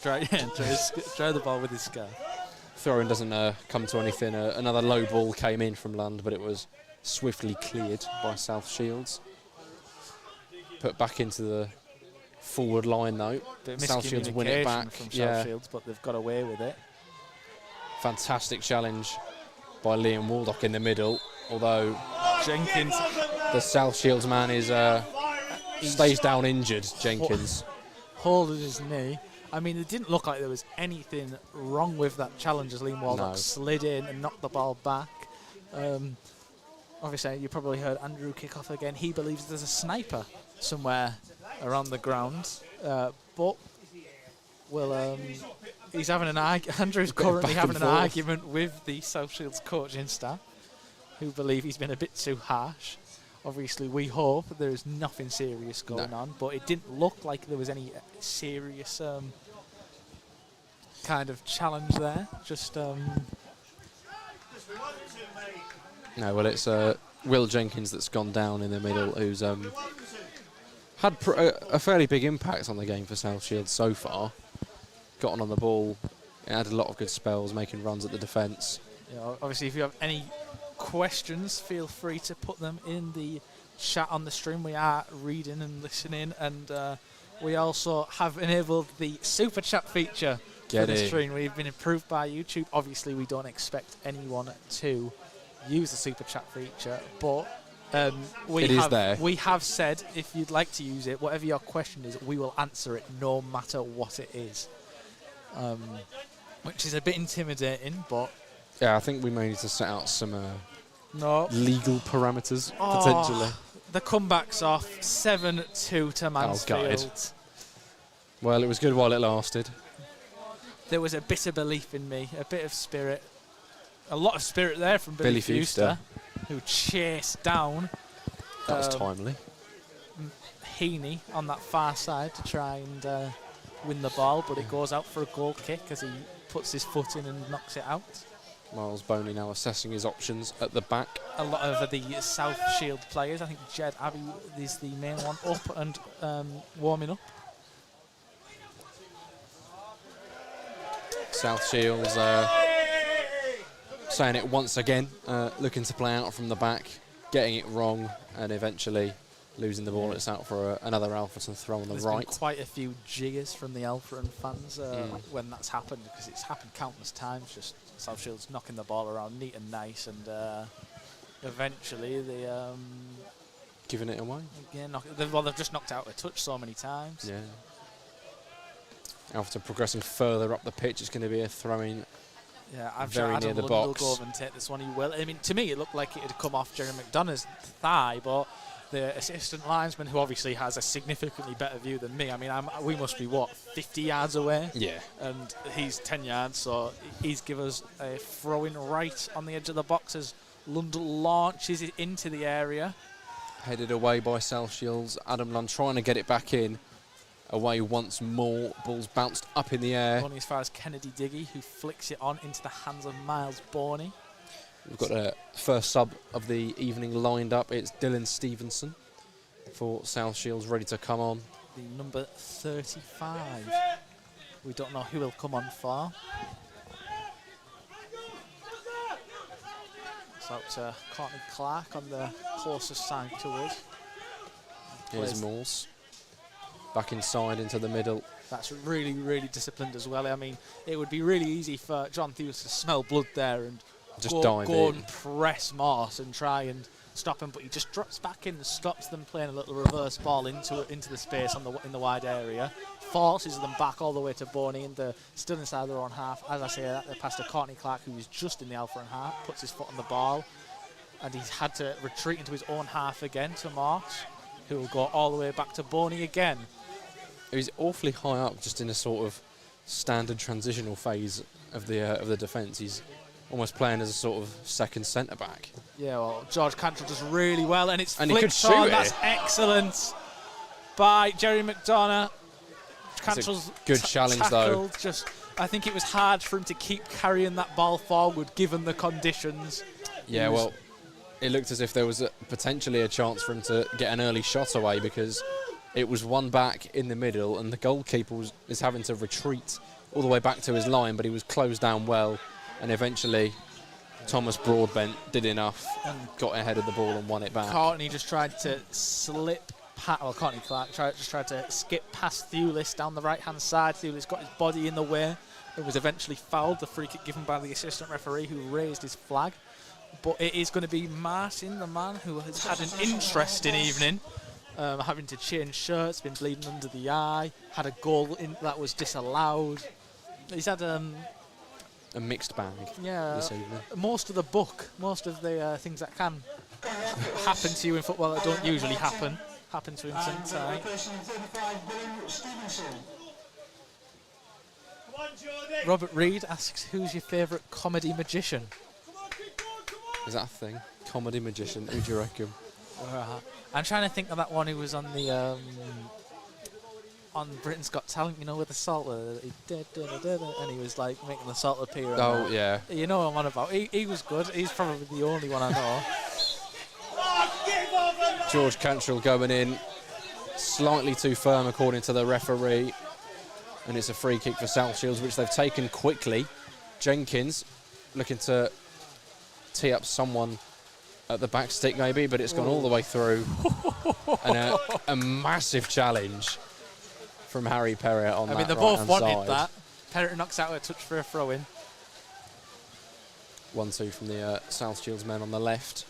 Dry the ball with his scarf. Throw-in doesn't come to anything. Another low ball came in from Lund, but it was swiftly cleared by South Shields. Put back into the forward line though. South Shields win it back. From South Shields, but they've got away with it. Fantastic challenge by Liam Waldock in the middle. Although Jenkins, the South Shields man, is stays down injured. Jenkins holding his knee. I mean, it didn't look like there was anything wrong with that challenge as Liam Waldock slid in and knocked the ball back. Obviously, you probably heard Andrew kick off again. He believes there's a sniper somewhere around the ground, but he's having an argument. Andrew's currently having an argument with the South Shields coaching staff, who believe he's been a bit too harsh. Obviously, we hope there is nothing serious going on, but it didn't look like there was any serious kind of challenge there. Just no. Well, it's Will Jenkins that's gone down in the middle, who's had a fairly big impact on the game for South Shields so far. Gotten on the ball, had a lot of good spells, making runs at the defence. Yeah, obviously, if you have any questions, feel free to put them in the chat on the stream. We are reading and listening, and we also have enabled the super chat feature for the stream. We've been approved by YouTube. Obviously, we don't expect anyone to use the super chat feature, but we have said if you'd like to use it, whatever your question is, we will answer it no matter what it is, which is a bit intimidating, but yeah, I think we may need to set out some legal parameters potentially. The comeback's off 7-2 to Mansfield. Well, it was good while it lasted. There was a bit of belief in me, a bit of spirit. A lot of spirit there from Billy Fuster, who chased down. That was timely. Heaney on that far side to try and win the ball, but it goes out for a goal kick as he puts his foot in and knocks it out. Miles Boney now assessing his options at the back. A lot of the South Shield players, I think Jed Abbey is the main one, up and warming up. South Shields saying it once again, looking to play out from the back, getting it wrong, and eventually losing the ball. It's out for another Alfreton throw on the right. There's been quite a few jeers from the Alfreton fans when that's happened, because it's happened countless times. Just South Shields knocking the ball around neat and nice, and eventually they giving it away. Again, they've just knocked out a touch so many times. Yeah. Alfreton progressing further up the pitch. It's going to be a throw-in Yeah, I'm very sure Adam near the Lund will box. go over and take this one. He will. I mean, to me, it looked like it had come off Jerry McDonough's thigh, but the assistant linesman, who obviously has a significantly better view than me, I mean, we must be, what, 50 yards away? Yeah. And he's 10 yards, so he's given us a throw-in right on the edge of the box as Lund launches it into the area. Headed away by South Shields. Adam Lund trying to get it back in. Away once more. Ball's bounced up in the air. Only as far as Kennedy Diggy, who flicks it on into the hands of Miles Borney. We've got a first sub of the evening lined up. It's Dylan Stevenson for South Shields, ready to come on. The number 35. We don't know who will come on for. It's out to Courtney Clark on the closest side to us. Here's Morse. Back inside into the middle. That's really, really disciplined as well. I mean, it would be really easy for John Thews to smell blood there and Just go dive in. and press Morse and try and stop him, but he just drops back in and stops them playing a little reverse ball into the space in the wide area, forces them back all the way to Boney, and they're still inside their own half. As I say that, they pass to Courtney Clark, who is just in the Alfreton half, puts his foot on the ball, and he's had to retreat into his own half again to Morse, who will go all the way back to Boney again. He's awfully high up, just in a sort of standard transitional phase of the defence. He's almost playing as a sort of second centre back. Yeah, well, George Cantrell does really well, and it's And he could flicked on. shoot it. That's excellent by Jerry McDonough. Cantrell's good challenge, though. tackled. Just, I think it was hard for him to keep carrying that ball forward, given the conditions. Yeah, well, it looked as if there was potentially a chance for him to get an early shot away, because it was one back in the middle, and the goalkeeper is having to retreat all the way back to his line, but he was closed down well, and eventually Thomas Broadbent did enough and got ahead of the ball and won it back. Courtney just tried to Courtney Clark just tried to skip past Thewlis down the right-hand side. Thewlis got his body in the way and was eventually fouled. The free kick given by the assistant referee, who raised his flag. But it is going to be Martin, the man who has had an interesting evening, having to change shirts, been bleeding under the eye, had a goal that was disallowed. He's had A mixed bag this evening. most of the things that can happen to you in football that don't usually happen to him tonight. Person 35, Dylan Stevenson. Robert Reed asks, who's your favourite comedy magician? Is that a thing? Comedy magician, who do you reckon? I'm trying to think of that one who was on the on Britain's Got Talent, you know, with the salt, and he was like making the salt appear. Oh, yeah. You know what I'm on about. He was good. He's probably the only one I know. George Cantrell going in slightly too firm, according to the referee, and it's a free kick for South Shields, which they've taken quickly. Jenkins looking to tee up someone at the back stick maybe, but it's gone all the way through. And a massive challenge from Harry Perrott on that. I mean, they both wanted right-hand side. that. Perrott knocks out a touch for a throw-in. 1-2 from the South Shields men on the left.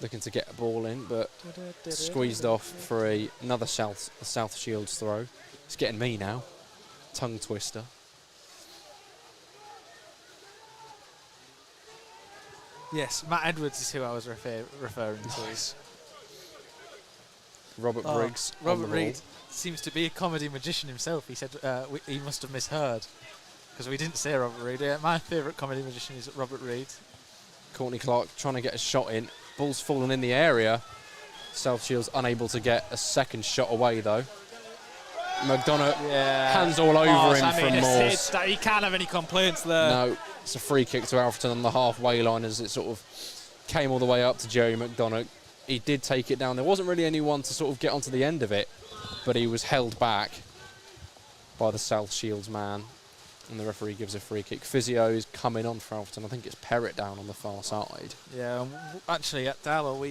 Looking to get a ball in, but squeezed off for another South Shields throw. It's getting me now. Tongue twister. Yes, Matt Edwards is who I was referring to. Robert Briggs. on Robert the Reed ball. seems to be a comedy magician himself. He said he must have misheard, because we didn't say Robert Reed. My favourite comedy magician is Robert Reed. Courtney Clark trying to get a shot in. Ball's fallen in the area. South Shields unable to get a second shot away, though. McDonough, hands all over him from Morse. He can't have any complaints there. No, it's a free kick to Alfreton on the halfway line as it sort of came all the way up to Jerry McDonough. He did take it down. There wasn't really anyone to sort of get onto the end of it, but he was held back by the South Shields man, and the referee gives a free kick. Physio is coming on for Alfreton. I think it's Perrott down on the far side. Yeah, actually at Darlow,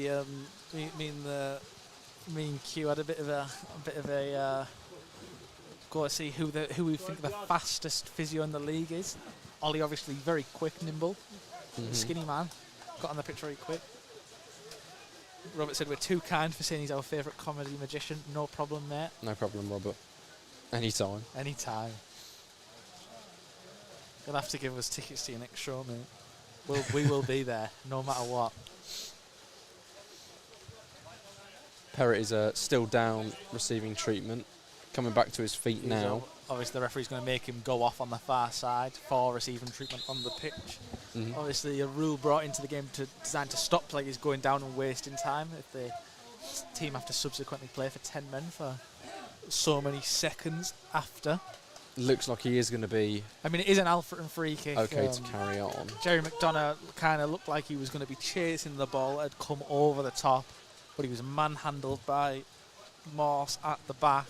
me and Q had a bit of a go to see who we think the fastest physio in the league is. Ollie, obviously very quick, nimble, skinny man, got on the pitch very quick. Robert said we're too kind for saying he's our favourite comedy magician. No problem, mate. No problem, Robert. Anytime. Anytime. You'll have to give us tickets to your next show, mate. We will be there, no matter what. Perrett is still down, receiving treatment. Coming back to his feet now. Obviously, the referee's going to make him go off on the far side for receiving treatment on the pitch. Obviously, a rule brought into the game designed to stop players going down and wasting time if the team have to subsequently play for 10 men for so many seconds after. Looks like he is going to be... I mean, it is an Alfreton free kick. Okay to carry on. Jerry McDonough kind of looked like he was going to be chasing the ball, had come over the top, but he was manhandled by Morse at the back,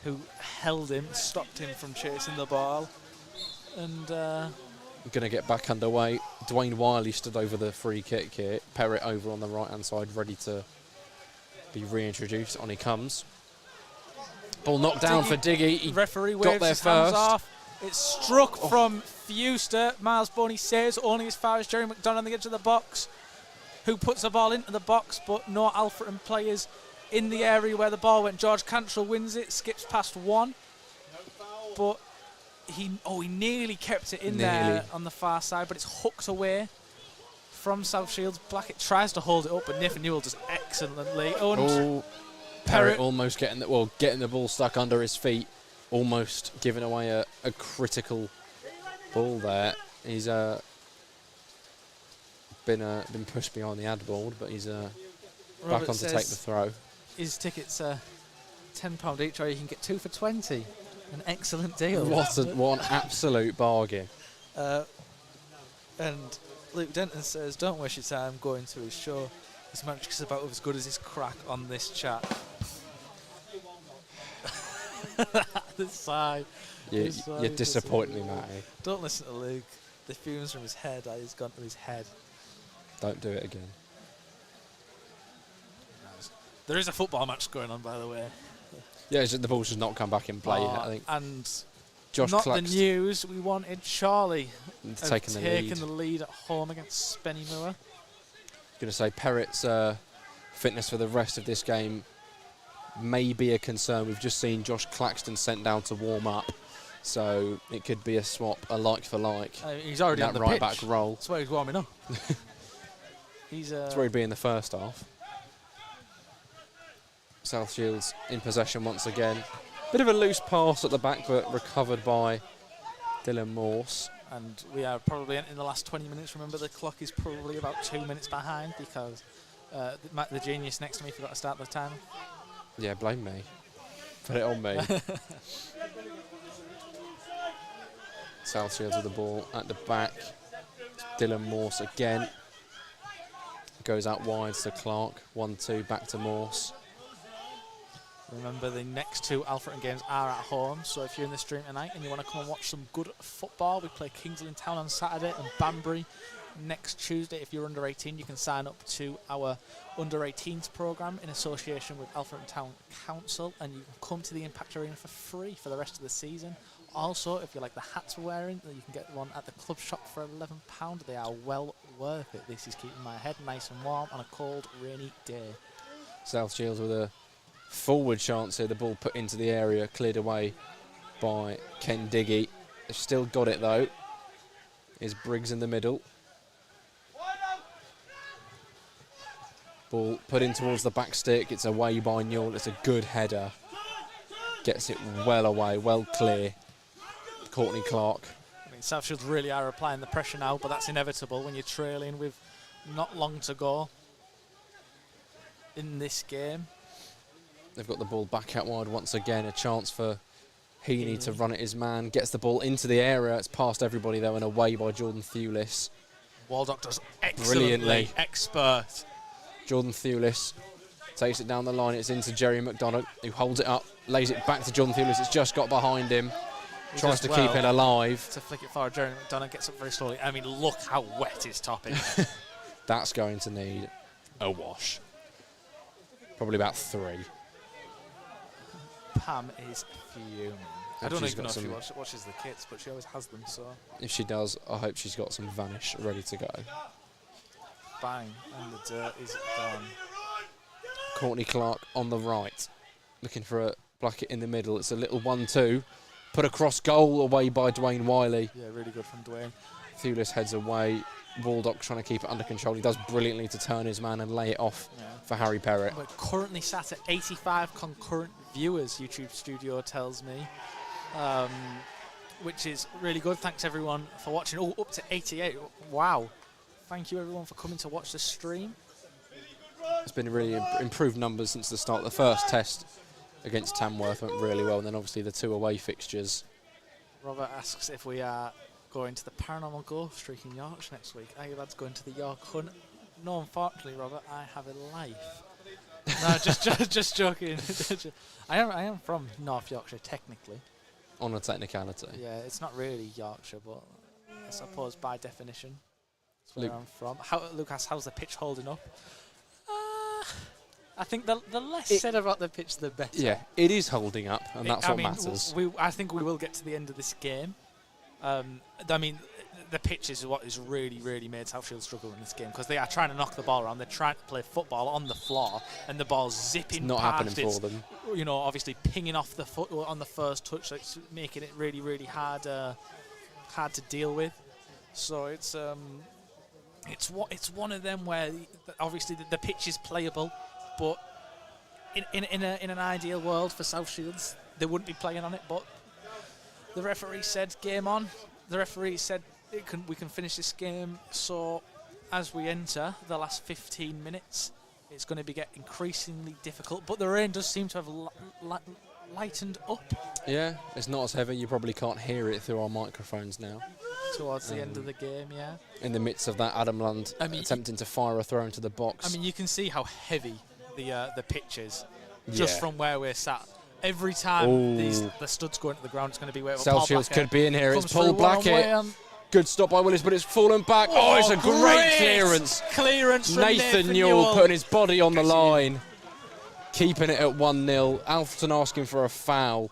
who held him, stopped him from chasing the ball. And going to get back underway. Dwayne Wiley stood over the free kick here. Perrett over on the right-hand side, ready to be reintroduced. On he comes. Ball knocked down for Diggy. He referee got waves there his hands first. off. It's struck from Fewster. Miles Boney saves only as far as Jerry McDonough on the edge of the box, who puts the ball into the box, but no Alfreton players in the area where the ball went. George Cantrell wins it, skips past one, but he nearly kept it in there on the far side, but it's hooked away from South Shields. Blackett tries to hold it up, but Nathan Newell does excellently. Perrett almost getting the ball stuck under his feet, almost giving away a critical ball there. He's been pushed behind the ad board, but he's back on to take the throw. His tickets are £10 each, or you can get 2 for 20. An excellent deal. What an absolute bargain. And Luke Denton says, don't waste your time going to his show. His match is about as good as his crack on this chat. This side. You're disappointing me, Matty. Don't listen to Luke. The fumes from his head, he's gone to his head. Don't do it again. There is a football match going on, by the way. Yeah, the ball's just not come back in play yet, I think. And Josh not Claxton the news we wanted. Charlie taking the lead at home against Spennymoor. Going to say Perrett's fitness for the rest of this game may be a concern. We've just seen Josh Claxton sent down to warm up, so it could be a swap, a like for like. He's already on the right pitch. back role. That's where he's warming up. That's where he'd be in the first half. South Shields in possession once again. Bit of a loose pass at the back, but recovered by Dylan Morse. And we are probably in the last 20 minutes. Remember, the clock is probably about 2 minutes behind because the genius next to me forgot to start the time. Yeah, blame me. Put it on me. South Shields with the ball at the back. Dylan Morse again. Goes out wide to Clark. 1-2 back to Morse. Remember, the next 2 Alfreton games are at home, so if you're in the stream tonight and you want to come and watch some good football, we play Kingsley Town on Saturday and Banbury next Tuesday. If you're under 18, you can sign up to our under 18s programme in association with Alfreton Town Council, and you can come to the Impact Arena for free for the rest of the season. Also, if you like the hats we're wearing, you can get one at the club shop for £11. They are well worth it. This is keeping my head nice and warm on a cold, rainy day. South Shields with a forward chance here. The ball put into the area, cleared away by Ken Diggy. They've still got it though. Is Briggs in the middle. Ball put in towards the back stick. It's away by Newell. It's a good header. Gets it well away, well clear. Courtney Clark. I mean, South Shields really are applying the pressure now, but that's inevitable when you're trailing with not long to go in this game. They've got the ball back out wide once again. A chance for Heaney to run at his man. Gets the ball into the area. It's past everybody though and away by Jordan Thewlis. Waldock does excellently. Expert. Jordan Thewlis takes it down the line. It's into Jerry McDonough, who holds it up, lays it back to Jordan Thewlis. It's just got behind him. Tries to keep it alive. To flick it forward, Jerry McDonough gets up very slowly. I mean, look how wet his top is. That's going to need a wash. Probably about 3. Pam is fuming. I don't even know if she watches the kits, but she always has them, so. If she does, I hope she's got some Vanish ready to go. Bang, and the dirt is gone. Courtney Clark on the right, looking for a Blackett in the middle. It's a little 1-2. Put across goal away by Dwayne Wiley. Yeah, really good from Dwayne. Thewlis heads away. Waldock trying to keep it under control. He does brilliantly to turn his man and lay it off for Harry Perrett. We're currently sat at 85 concurrent viewers, YouTube Studio tells me, which is really good. Thanks everyone for watching. Oh, up to 88. Wow. Thank you everyone for coming to watch the stream. It's been really improved numbers since the start. The first test against Tamworth went really well, and then obviously the 2 away fixtures. Robert asks if we are going to the Paranormal Golf Streak in Yorkshire next week. Are you lads going to the York Hunt? No, unfortunately, Robert, I have a life. No, just joking. I am from North Yorkshire, technically. On a technicality. Yeah, it's not really Yorkshire, but I suppose by definition, that's where I'm from. Lucas, how's the pitch holding up? I think the less said about the pitch, the better. Yeah, it is holding up, and that's what matters. I think we will get to the end of this game. I mean, the pitch is what has really, really made South Shields struggle in this game, because they are trying to knock the ball around. They're trying to play football on the floor, and the ball's zipping not past. Happening for them. You know, obviously pinging off the foot on the first touch, so it's making it really, really hard to deal with. So it's one of them where obviously the pitch is playable, but in an ideal world for South Shields, they wouldn't be playing on it. But the referee said game on. The referee said we can finish this game. So as we enter the last 15 minutes, it's going to get increasingly difficult. But the rain does seem to have lightened up. Yeah, it's not as heavy. You probably can't hear it through our microphones now. Towards the end of the game, yeah. In the midst of that, Adam Lund attempting to fire a throw into the box. I mean, you can see how heavy the pitch is just from where we're sat. Every time the studs go into the ground, it's going to be where South Shields could be in here. It's Paul Blackett. Good stop by Willis, but it's fallen back. Oh, it's a great clearance. Clearance from Nathan Newell putting his body on the line, keeping it at 1-0. Alfreton asking for a foul,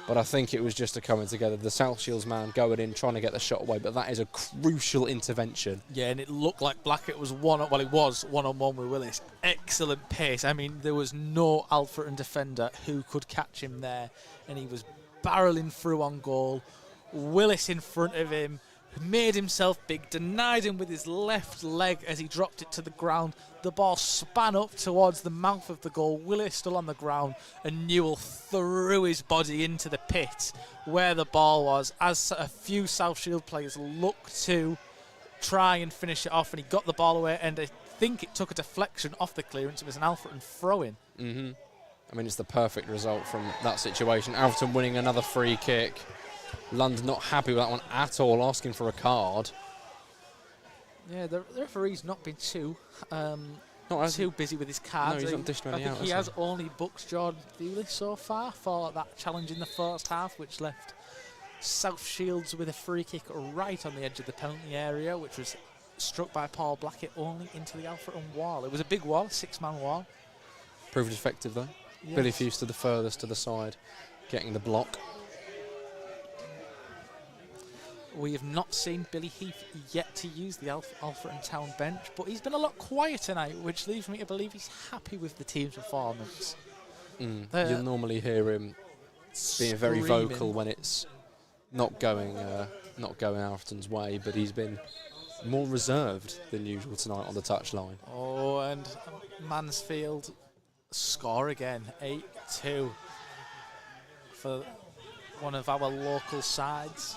but I think it was just a coming together. The South Shields man going in, trying to get the shot away, but that is a crucial intervention. Yeah, and it looked like Blackett was one-on-one with Willis. Excellent pace. I mean, there was no Alfreton defender who could catch him there, and he was barreling through on goal. Willis in front of him, made himself big, denied him with his left leg as he dropped it to the ground. The ball span up towards the mouth of the goal. Willis still on the ground, and Newell threw his body into the pit where the ball was, as a few South Shield players looked to try and finish it off, and he got the ball away, and I think it took a deflection off the clearance. It was an Alfreton throw-in. I mean, it's the perfect result from that situation. Alfreton winning another free kick. Lund not happy with that one at all, asking for a card. Yeah, the referee's not been too busy with his cards. No, he's not dished many out. He has only booked Jordan Thewlis so far for that challenge in the first half, which left South Shields with a free kick right on the edge of the penalty area, which was struck by Paul Blackett only into the Alfreton wall. It was a big wall, a 6-man wall. Proved effective though. Yes. Billy Fuse to the furthest to the side, getting the block. We have not seen Billy Heath yet to use the Alfreton Town bench, but he's been a lot quiet tonight, which leads me to believe he's happy with the team's performance. You'll normally hear him being very vocal when it's not going Alfreton's way, but he's been more reserved than usual tonight on the touchline. Oh, and Mansfield score again, 8-2 for one of our local sides.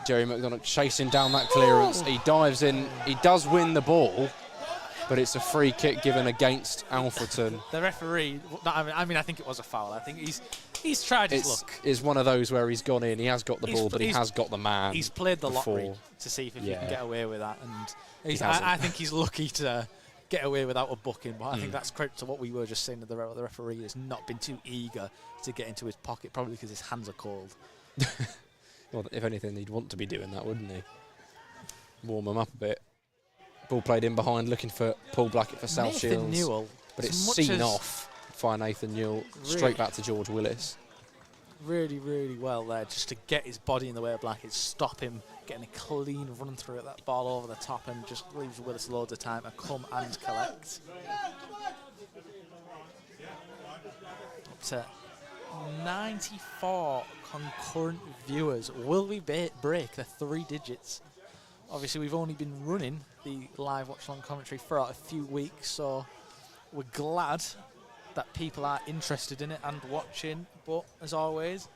Jerry McDonald chasing down that clearance. He dives in. He does win the ball, but it's a free kick given against Alfreton. The referee, I mean, I think it was a foul. I think he's tried his luck. It's one of those where he's gone in, he has got the ball, but he has got the man. He's played the lottery to see if he can get away with that, and I think he's lucky to get away without a booking. But I think that's credit to what we were just saying. That the referee has not been too eager to get into his pocket, probably because his hands are cold. Well, if anything, he'd want to be doing that, wouldn't he? Warm him up a bit. Ball played in behind, looking for Paul Blackett for South Shields. Newell, but it's seen off by Nathan Newell, straight back to George Willis. Really, really well there, just to get his body in the way of Blackett, stop him getting a clean run through at that ball over the top, and just leaves Willis loads of time to come and collect. Up to 94 concurrent viewers. Will we break the 3 digits? Obviously, we've only been running the live watch-along commentary for a few weeks, so we're glad that people are interested in it and watching. But as always,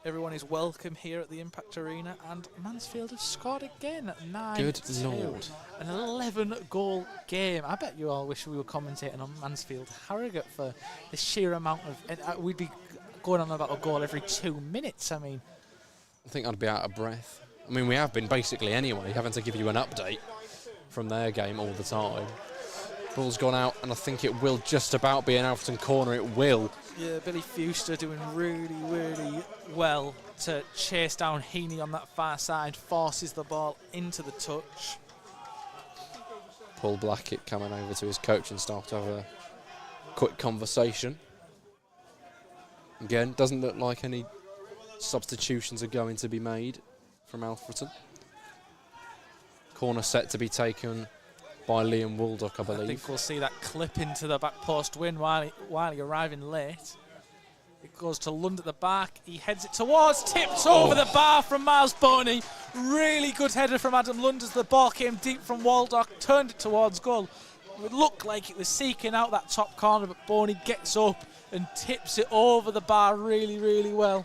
everyone is welcome here at the Impact Arena, and Mansfield have scored again at 9-2. Good Lord. An 11-goal game. I bet you all wish we were commentating on Mansfield Harrogate for the sheer amount of... we'd be going on about a goal every 2 minutes. I mean... I think I'd be out of breath. I mean, we have been basically anyway, having to give you an update from their game all the time. Ball's gone out, and I think it will just about be an Alfreton corner. It will. Yeah, Billy Fuster doing really, really well to chase down Heaney on that far side, forces the ball into the touch. Paul Blackett coming over to his coaching staff to have a quick conversation. Again, doesn't look like any substitutions are going to be made from Alfreton. Corner set to be taken by Liam Waldock, I believe. I think we'll see that clip into the back post win while he arriving late. It goes to Lund at the back. He heads it towards, tips over the bar from Miles Boney. Really good header from Adam Lund as the ball came deep from Waldock, turned it towards goal. It looked like it was seeking out that top corner, but Boney gets up and tips it over the bar really, really well.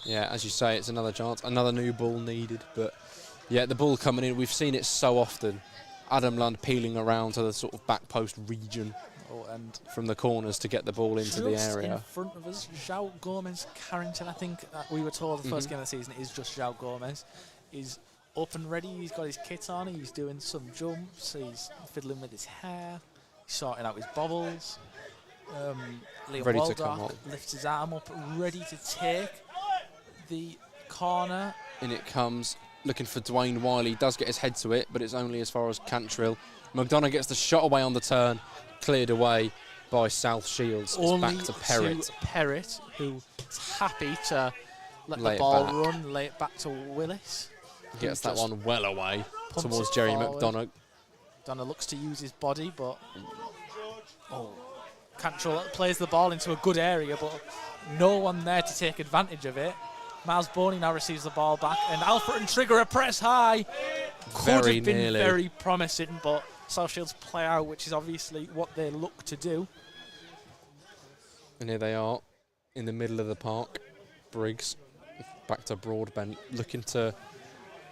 Yeah, as you say, it's another chance, another new ball needed. But yeah, the ball coming in, we've seen it so often. Adam Lund peeling around to the sort of back post region and from the corners to get the ball into the area. In front of us, João Gomez Carrington, I think we were told the first game of the season is just João Gomez. He's up and ready, he's got his kit on, he's doing some jumps, he's fiddling with his hair, he's sorting out his bobbles. Liam Ready to come Waldock on. lifts his arm up, ready to take the corner. In it comes, looking for Dwayne Wiley. Does get his head to it, but it's only as far as Cantrill. McDonough gets the shot away on the turn, cleared away by South Shields. It's back to Perrott. Perrott, who's happy to let Lay the it ball back. run, lay it back to Willis. Gets that one well away pumps towards it Jerry forward. McDonough. McDonough looks to use his body, but Cantrill plays the ball into a good area, but no one there to take advantage of it. Miles Boney now receives the ball back, and Alfreton trigger a press high. Could have been very promising, but South Shields play out, which is obviously what they look to do. And here they are in the middle of the park. Briggs back to Broadbent, looking to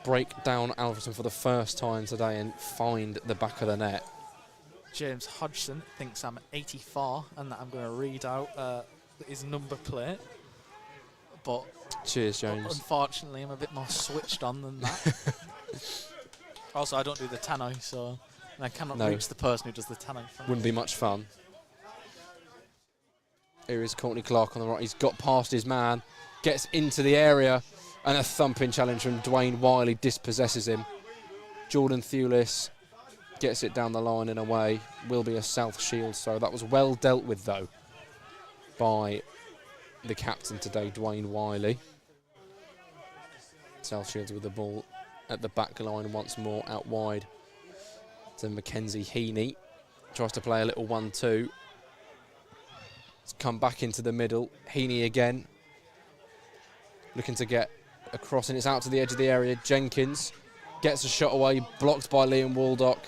break down Alfreton for the first time today and find the back of the net. James Hodgson thinks I'm 84 and that I'm going to read out his number plate. But cheers, James. Unfortunately, I'm a bit more switched on than that. Also, I don't do the tannoy, so I cannot reach the person who does the tannoy. Wouldn't be much fun. Here is Courtney Clark on the right. He's got past his man, gets into the area, and a thumping challenge from Dwayne Wiley dispossesses him. Jordan Thewlis gets it down the line and away. Will be a South Shield, so that was well dealt with, though, by the captain today, Dwayne Wiley. South Shields with the ball at the back line once more, out wide to Mackenzie Heaney. Tries to play a little 1-2. It's come back into the middle. Heaney again, looking to get across, and it's out to the edge of the area. Jenkins gets a shot away, blocked by Liam Waldock,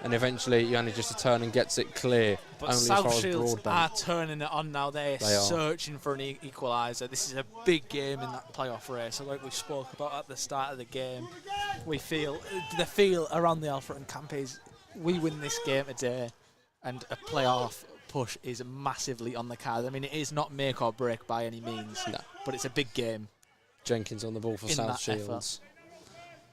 and eventually he only just a turn and gets it clear. But only South as far Shields as are turning it on now. They're They are. searching for an equaliser. This is a big game in that playoff race. So like we spoke about at the start of the game, we feel the feel around the Alfreton camp is we win this game today, and a playoff push is massively on the card. I mean, it is not make or break by any means, but it's a big game. Jenkins on the ball for In South that Shields.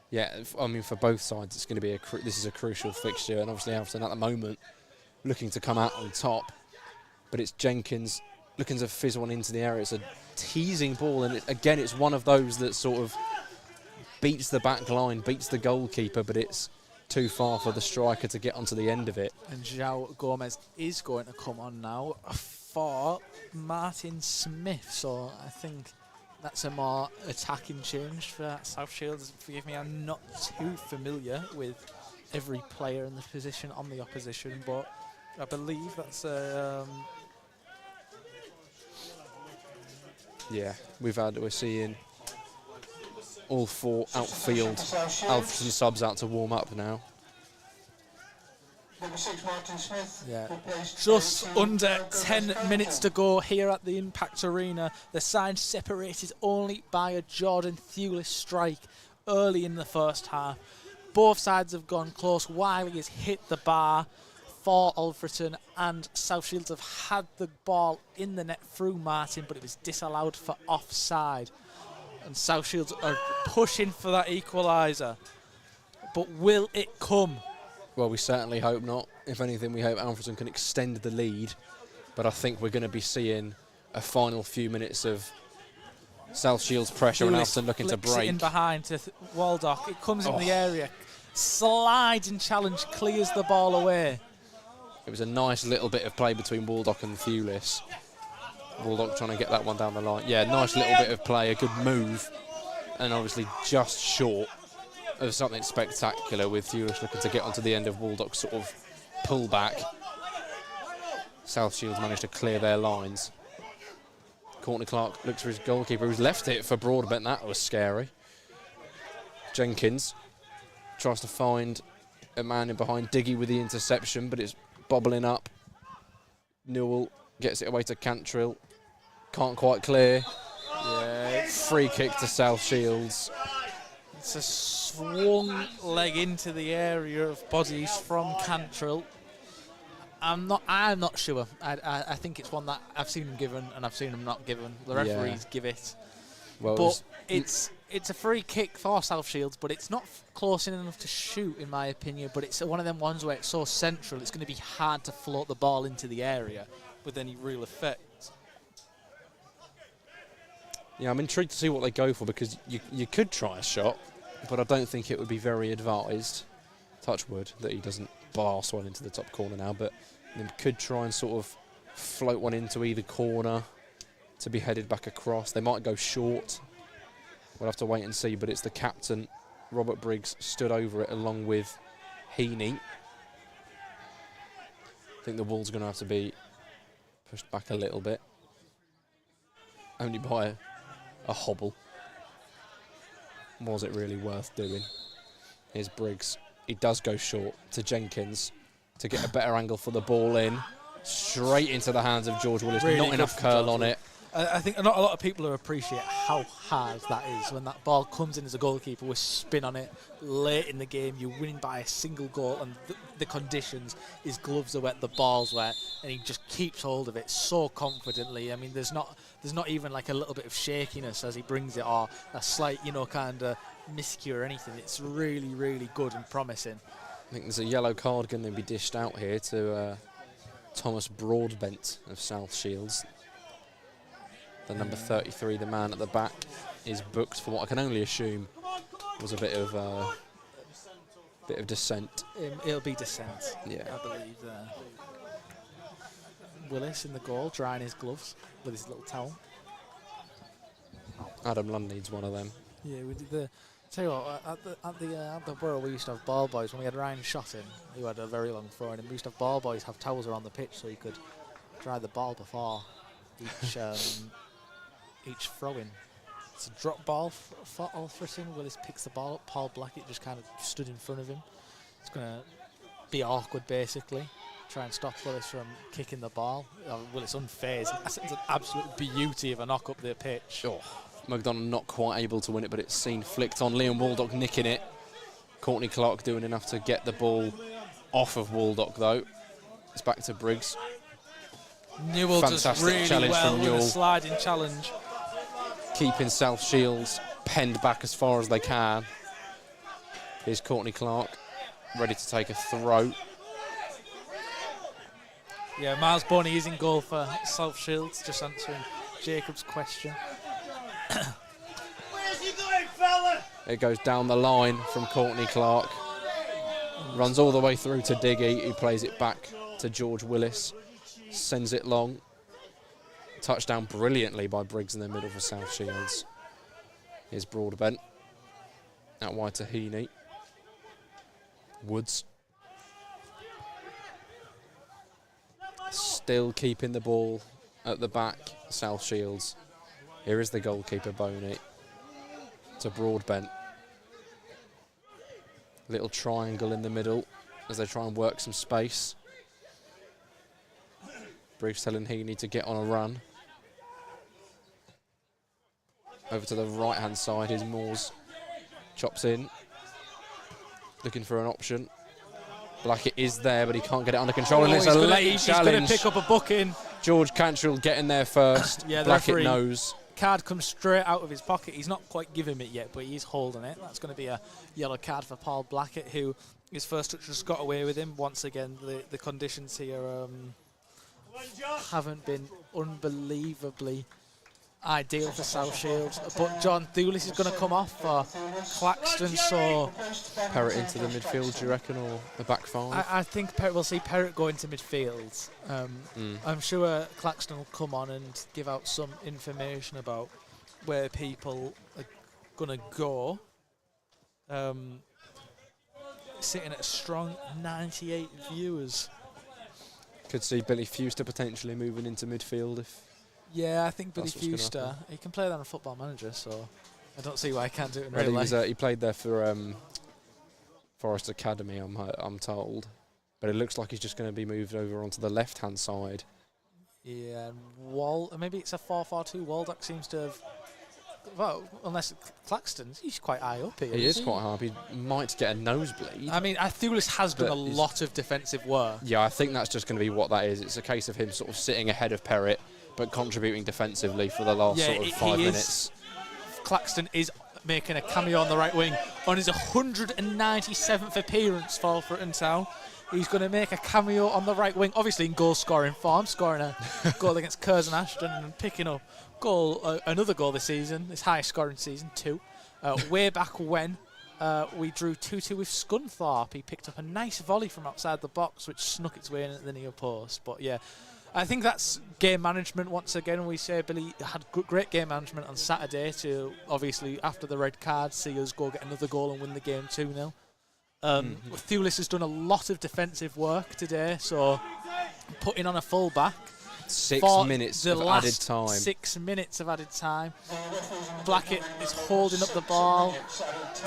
Yeah, I mean, for both sides, it's going to be this is a crucial fixture, and obviously Alfreton at the moment looking to come out on top, but it's Jenkins looking to fizz one into the area. It's a teasing ball, and again, it's one of those that sort of beats the back line, beats the goalkeeper, but it's too far for the striker to get onto the end of it. And João Gomez is going to come on now for Martin Smith, so I think that's a more attacking change for South Shields. Forgive me, I'm not too familiar with every player in the position on the opposition, but I believe that's Yeah, we're seeing all 4 outfield Alfreton subs out to warm up now. Number 6, Martin Smith. Yeah. replaced Just by 2, under Marco 10 Hamilton. minutes to go here at the Impact Arena. The side separated only by a Jordan Thewlis strike early in the first half. Both sides have gone close. Wiley has hit the bar for Alfreton, and South Shields have had the ball in the net through Martin, but it was disallowed for offside. And South Shields are pushing for that equaliser. But will it come? Well, we certainly hope not. If anything, we hope Alfreton can extend the lead. But I think we're going to be seeing a final few minutes of South Shields pressure and Thewlis Alfreton looking to flicks it break. in behind to Waldock. It comes in the area. Slides and challenge, clears the ball away. It was a nice little bit of play between Waldock and Thewlis. Waldock trying to get that one down the line. Yeah, nice little bit of play, a good move. And obviously just short of something spectacular, with Thewlis looking to get onto the end of Waldock's sort of pull back. South Shields managed to clear their lines. Courtney Clark looks for his goalkeeper, who's left it for Broadbent. That was scary. Jenkins tries to find a man in behind Diggy with the interception, but it's bobbling up. Newell gets it away to Cantrill. Can't quite clear. Yeah, Free kick to South Shields. it's a swung leg into the area of bodies from Cantrill. I'm not sure. I think it's one that I've seen him given and I've seen him not given. The referees give it. Well, But it's a free kick for South Shields, but it's not close enough to shoot, in my opinion. But it's one of them ones where it's so central, it's going to be hard to float the ball into the area with any real effect. yeah, I'm intrigued to see what they go for, because you could try a shot, but I don't think it would be very advised. Touch wood that he doesn't blast one into the top corner now, but they could try and sort of float one into either corner to be headed back across. They might go short. We'll have to wait and see, but it's the captain, Robert Briggs, stood over it along with Heaney. I think the ball's going to have to be pushed back a little bit. Only by a hobble. Was it really worth doing? Here's Briggs. He does go short to Jenkins to get a better angle for the ball in. Straight into the hands of George Willis. Really Not good enough from curl George on it. I think not a lot of people will appreciate how hard that is when that ball comes in as a goalkeeper with spin on it late in the game. You're winning by a single goal, and the conditions, his gloves are wet, the ball's wet, and he just keeps hold of it so confidently. I mean, there's not even like a little bit of shakiness as he brings it, or a slight, kind of miscue or anything. It's really, really good and promising. I think there's a yellow card going to be dished out here to Thomas Broadbent of South Shields. The number 33, the man at the back, is booked for what I can only assume was a bit of dissent. It'll be dissent, Yeah. I believe. Willis in the goal, drying his gloves with his little towel. Adam Lund needs one of them. Yeah, we did the. Tell you what, at the Borough we used to have ball boys when we had Ryan Shotton, who had a very long throw, and we used to have ball boys have towels around the pitch so he could dry the ball before each throw-in. It's a drop ball for Alfreton. Willis picks the ball up. Paul Blackett just kind of stood in front of him. It's going to be awkward, basically. Try and stop Willis from kicking the ball. Willis unfazed. It's an absolute beauty of a knock up the pitch. Oh, McDonald not quite able to win it, but it's seen flicked on. Liam Waldock nicking it. Courtney Clark doing enough to get the ball off of Waldock, though. It's back to Briggs. Newell does Fantastic really challenge well from with a Newell. sliding challenge. Keeping South Shields penned back as far as they can. Here's Courtney Clark, ready to take a throw. Yeah, Miles Boney is in goal for South Shields, just answering Jacob's question. Where's he going, fella? It goes down the line from Courtney Clark. Runs all the way through to Diggy, who plays it back to George Willis. Sends it long. Touchdown brilliantly by Briggs in the middle for South Shields. Here's Broadbent. Out wide to Heaney. Woods. Still keeping the ball at the back, South Shields. Here is the goalkeeper, Boney. To Broadbent. Little triangle in the middle as they try and work some space. Bruce telling Heaney to get on a run. Over to the right-hand side, here's Moores. Chops in. Looking for an option. Blackett is there, but he can't get it under control, and it's a late challenge. He's going to pick up a booking. George Cantrell getting there first. Yeah, Blackett knows. Card comes straight out of his pocket. He's not quite giving it yet, but he's holding it. That's going to be a yellow card for Paul Blackett, who his first touch just got away with him. Once again, the conditions here haven't been unbelievably ideal for South Shields. But John Thulis is going to come off for Claxton, so... Perrott into the midfield, do you reckon, or the back five? I think we'll see Perrott go into midfield. I'm sure Claxton will come on and give out some information about where people are going to go. Sitting at a strong 98 viewers. Could see Billy Fewster potentially moving into midfield if... Yeah, I think Billy Fewster, he can play that on a Football Manager, so I don't see why I can't do it in real life. He played there for Forest Academy, I'm told. But it looks like he's just going to be moved over onto the left-hand side. Yeah, maybe it's a 4-4-2. Waldock seems to have... Well, unless Claxton, he's quite high up here. He is quite high up. He might get a nosebleed. I mean, Thulis has done a lot of defensive work. Yeah, I think that's just going to be what that is. It's a case of him sort of sitting ahead of Perrott, but contributing defensively for the last sort of 5 minutes. Claxton is making a cameo on the right wing on his 197th appearance for Alfreton Town. He's going to make a cameo on the right wing, obviously in goal-scoring form, scoring a goal against Curzon Ashton and picking up another goal this season, this highest-scoring season, 2. Way back when we drew 2-2 with Scunthorpe. He picked up a nice volley from outside the box, which snuck its way in at the near post. But yeah, I think that's game management once again. We say Billy had great game management on Saturday to, obviously, after the red card, see us go get another goal and win the game 2-0. Thulis has done a lot of defensive work today, so putting on a full back. 6 minutes of added time. 6 minutes of added time. Blackett is holding up the ball.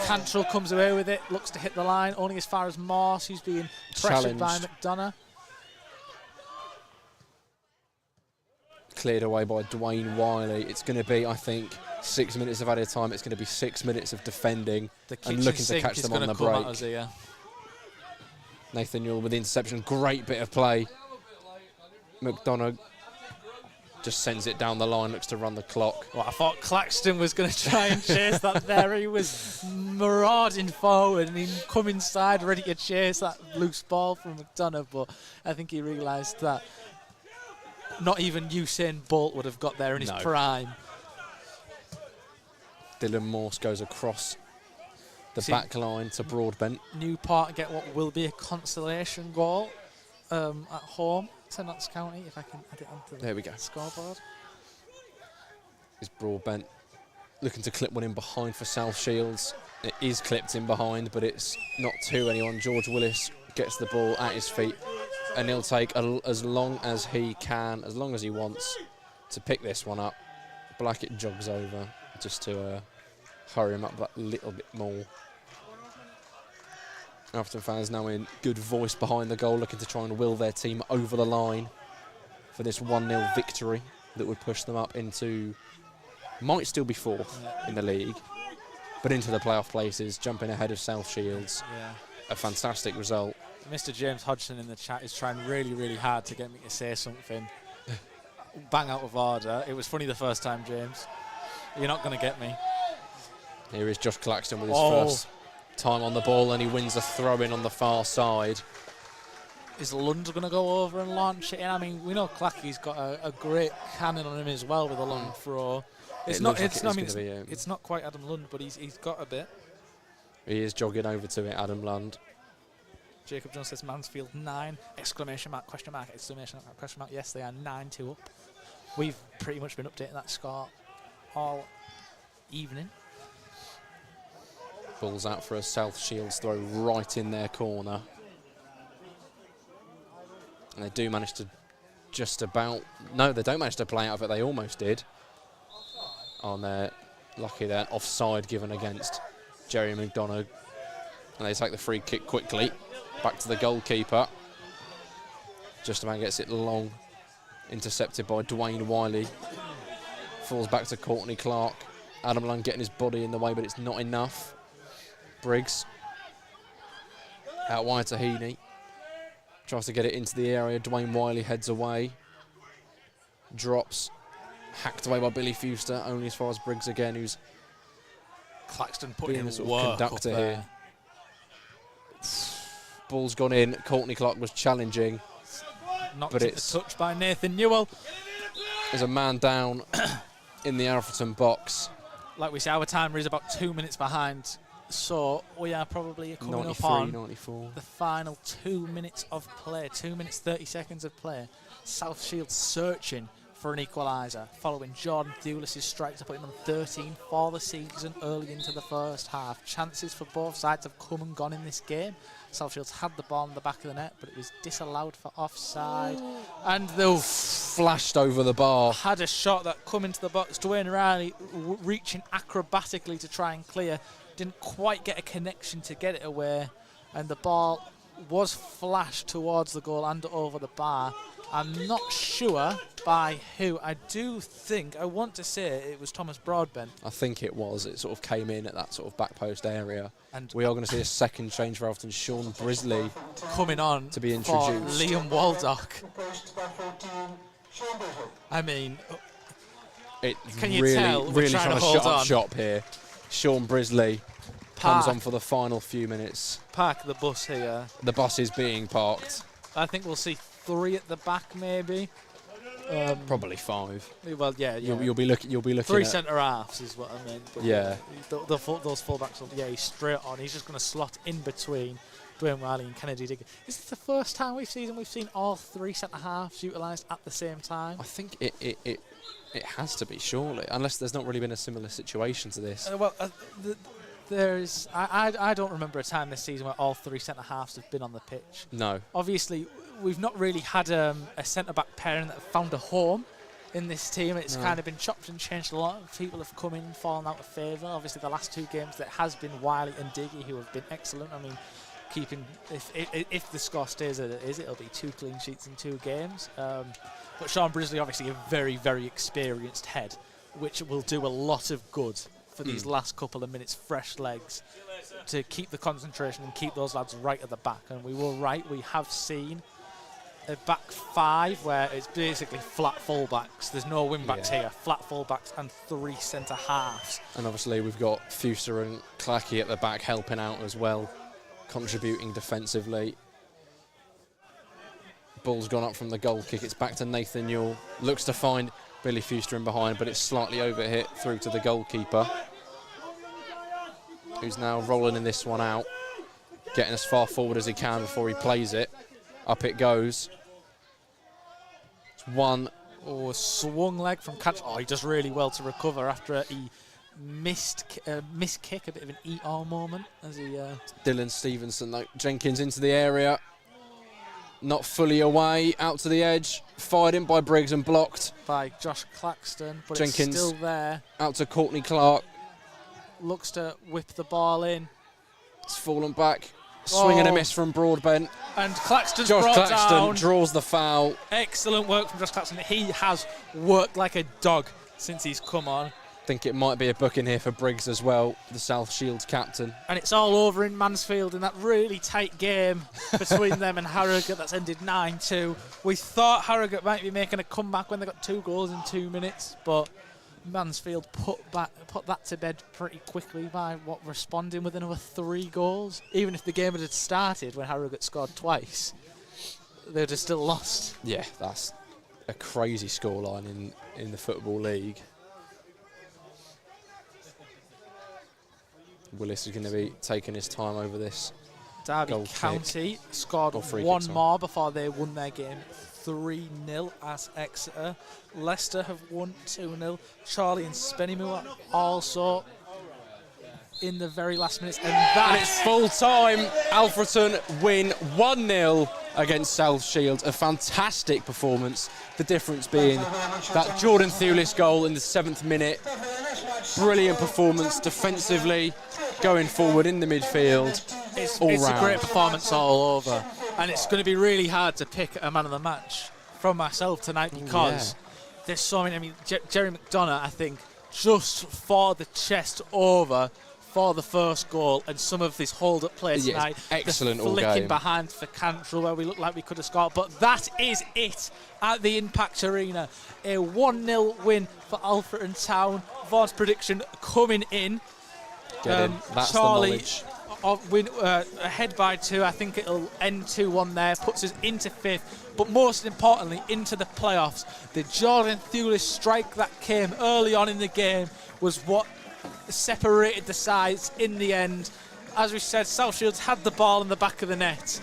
Cantrell comes away with it, looks to hit the line, only as far as Morse, who's being pressured by McDonough. Cleared away by Dwayne Wiley. It's going to be, I think, 6 minutes of added time. It's going to be 6 minutes of defending and looking to catch them on the break. Nathan Newell with the interception. Great bit of play. McDonough just sends it down the line, looks to run the clock. Well, I thought Claxton was going to try and chase that there. He was marauding forward and he'd come inside ready to chase that loose ball from McDonough, but I think he realised that not even Usain Bolt would have got there in his prime. Dylan Morse goes across the back line to Broadbent. Newport get what will be a consolation goal at home to Notts County, if I can add it onto the scoreboard. Is Broadbent looking to clip one in behind for South Shields. It is clipped in behind, but it's not to anyone. George Willis gets the ball at his feet, and he'll take as long as he can, as long as he wants, to pick this one up. Blackett jogs over just to hurry him up that little bit more. Alfreton fans now in good voice behind the goal, looking to try and will their team over the line for this 1-0 victory that would push them up into, might still be 4th in the league, but into the playoff places, jumping ahead of South Shields. Yeah. A fantastic result. Mr. James Hodgson in the chat is trying really, really hard to get me to say something bang out of order. It was funny the first time, James. You're not going to get me. Here is Josh Claxton with his first time on the ball, and he wins a throw-in on the far side. Is Lund going to go over and launch it in? I mean, we know Clacky's got a great cannon on him as well with a long throw. It's not quite Adam Lund, but he's got a bit. He is jogging over to it, Adam Lund. Jacob Jones says Mansfield 9, exclamation mark, question mark, exclamation mark, question mark. Yes, they are 9-2 up. We've pretty much been updating that score all evening. Ball's out for a South Shields throw right in their corner. And they do manage to just about... No, they don't manage to play out of it. They almost did. on there. Lucky there, offside given against Jerry McDonough. And they take the free kick quickly. Back to the goalkeeper. Just about gets it long. Intercepted by Dwayne Wiley. Falls back to Courtney Clark. Adam Lund getting his body in the way, but it's not enough. Briggs. Out wide to Heaney. Tries to get it into the area. Dwayne Wiley heads away. Drops. Hacked away by Billy Fuster. Only as far as Briggs again, who's Claxton putting in a sort work of conductor up here. there. Ball's gone in. Courtney Clark was challenging. Knocked But into it's- touch by Nathan Newell. There's a man down in the Alfreton box. Like we say, our timer is about 2 minutes behind, so we are probably coming up 93, on 94. the final 2 minutes of play. 2 minutes 30 seconds of play. South Shields searching for an equaliser, following Jordan Thewlis' strike to put him on 13 for the season early into the first half. Chances for both sides have come and gone in this game. South Shields had the ball in the back of the net, but it was disallowed for offside. And they Flashed over the bar. had a shot that come into the box. Dwayne Riley reaching acrobatically to try and clear. Didn't quite get a connection to get it away. And the ball was flashed towards the goal and over the bar. I'm not sure by who. I want to say it was Thomas Broadbent. I think it was. It sort of came in at that sort of back post area. And We are going to see a second change for Alfreton. Sean Brisley coming on to be for introduced. Liam Waldock. Replaced by 14, Sean Bisley. I mean, It Can you really, tell we're really trying trying to to hold shut up on? shop here. Sean Brisley comes Park. on for the final few minutes. park the bus here. The bus is being parked. I think we'll see 3 at the back, maybe. Probably 5. Well, yeah. You'll be looking. You'll be looking. 3 at, centre halves is what I mean. But Yeah. those fullbacks, he's straight on. He's just going to slot in between Dwayne Riley and Kennedy Digger. Is this the first time we've seen all 3 centre halves utilised at the same time? I think it has to be, surely, unless there's not really been a similar situation to this. There's I don't remember a time this season where all 3 centre halves have been on the pitch. No. Obviously, we've not really had a centre back pairing that have found a home in this team. It's No. kind of been chopped and changed a lot. People have come in and fallen out of favour. Obviously, the last 2 games there has been Wiley and Diggy who have been excellent. I mean, keeping if the score stays as it is, it'll be 2 clean sheets in 2 games. But Sean Brisley, obviously a very, very experienced head, which will do a lot of good for these last couple of minutes, fresh legs, to keep the concentration and keep those lads right at the back. And we have seen a back 5 where it's basically flat fullbacks. There's no wing backs here, flat fullbacks and 3 centre halves. And obviously we've got Fuster and Clacky at the back helping out as well, contributing defensively. Ball's gone up from the goal kick. It's back to Nathan Newell. Looks to find Billy Fuster in behind, but it's slightly overhit through to the goalkeeper, who's now rolling in this one out, getting as far forward as he can before he plays it. Up it goes. It's one. Oh, a swung leg from catch. Oh, he does really well to recover after he missed kick, a bit of an ER moment as he. Dylan Stevenson, though. Jenkins into the area. Not fully away, out to the edge. Fired in by Briggs and blocked. By Josh Claxton, but Jenkins it's still there. Out to Courtney Clark. Looks to whip the ball in. It's fallen back. Swing and a miss from Broadbent. And Claxton's Josh brought Claxton down. draws the foul. Excellent work from Josh Claxton. He has worked like a dog since he's come on. I think it might be a booking here for Briggs as well, the South Shields captain. And it's all over in Mansfield in that really tight game between them and Harrogate that's ended 9-2. We thought Harrogate might be making a comeback when they got 2 goals in 2 minutes, but Mansfield put that to bed pretty quickly by responding with another 3 goals. Even if the game had started when Harrogate scored twice, they'd have still lost. Yeah, that's a crazy scoreline in the Football League. Willis is going to be taking his time over this. Derby Goal County scored Or free kick, one sorry. more before they won their game 3-0 at Exeter. Leicester have won 2-0. Charlie and Spennymoor also in the very last minutes. And It's full time. Alfreton win 1-0 against South Shields. A fantastic performance. The difference being that Jordan Thewlis goal in the 7th minute brilliant performance defensively, going forward in the midfield. It's all a round. great performance all over, and it's going to be really hard to pick a man of the match from myself tonight because there's so many. I mean, Jerry McDonough, I think, just for the chest over for the first goal and some of this hold-up play tonight. Excellent the all flicking game. behind for Cantrell where we looked like we could have scored. But that is it at the Impact Arena. A 1-0 win for Alfreton Town. Vaughan's prediction coming in. Get in. That's Charlie, the knowledge. Ahead by 2. I think it'll end 2-1 there. Puts us into 5th. But most importantly, into the playoffs. The Jordan Thulis strike that came early on in the game was what separated the sides in the end. As we said, South Shields had the ball in the back of the net,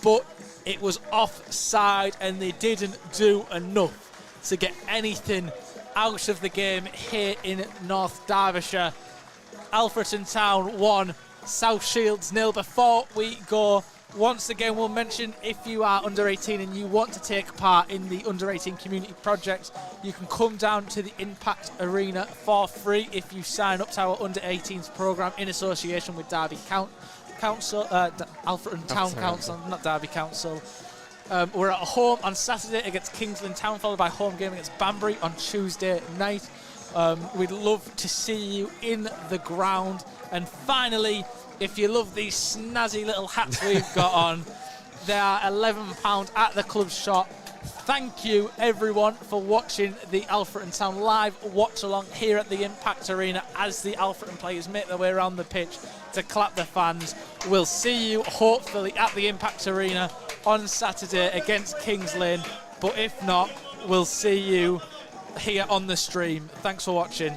but it was offside and they didn't do enough to get anything out of the game here in North Derbyshire. Alfreton Town 1, South Shields 0. Before we go, once again, we'll mention if you are under 18 and you want to take part in the under 18 community project, you can come down to the Impact Arena for free if you sign up to our under 18s programme in association with Derby Council, Alfreton Town Council, not Derby Council. We're at home on Saturday against Kingsland Town, followed by home game against Banbury on Tuesday night. We'd love to see you in the ground. And finally, if you love these snazzy little hats we've got on, they are £11 at the club shop. Thank you, everyone, for watching the Alfreton Town live watch-along here at the Impact Arena as the Alfreton players make their way around the pitch to clap the fans. We'll see you, hopefully, at the Impact Arena on Saturday against Kings Lynn. But if not, we'll see you here on the stream. Thanks for watching.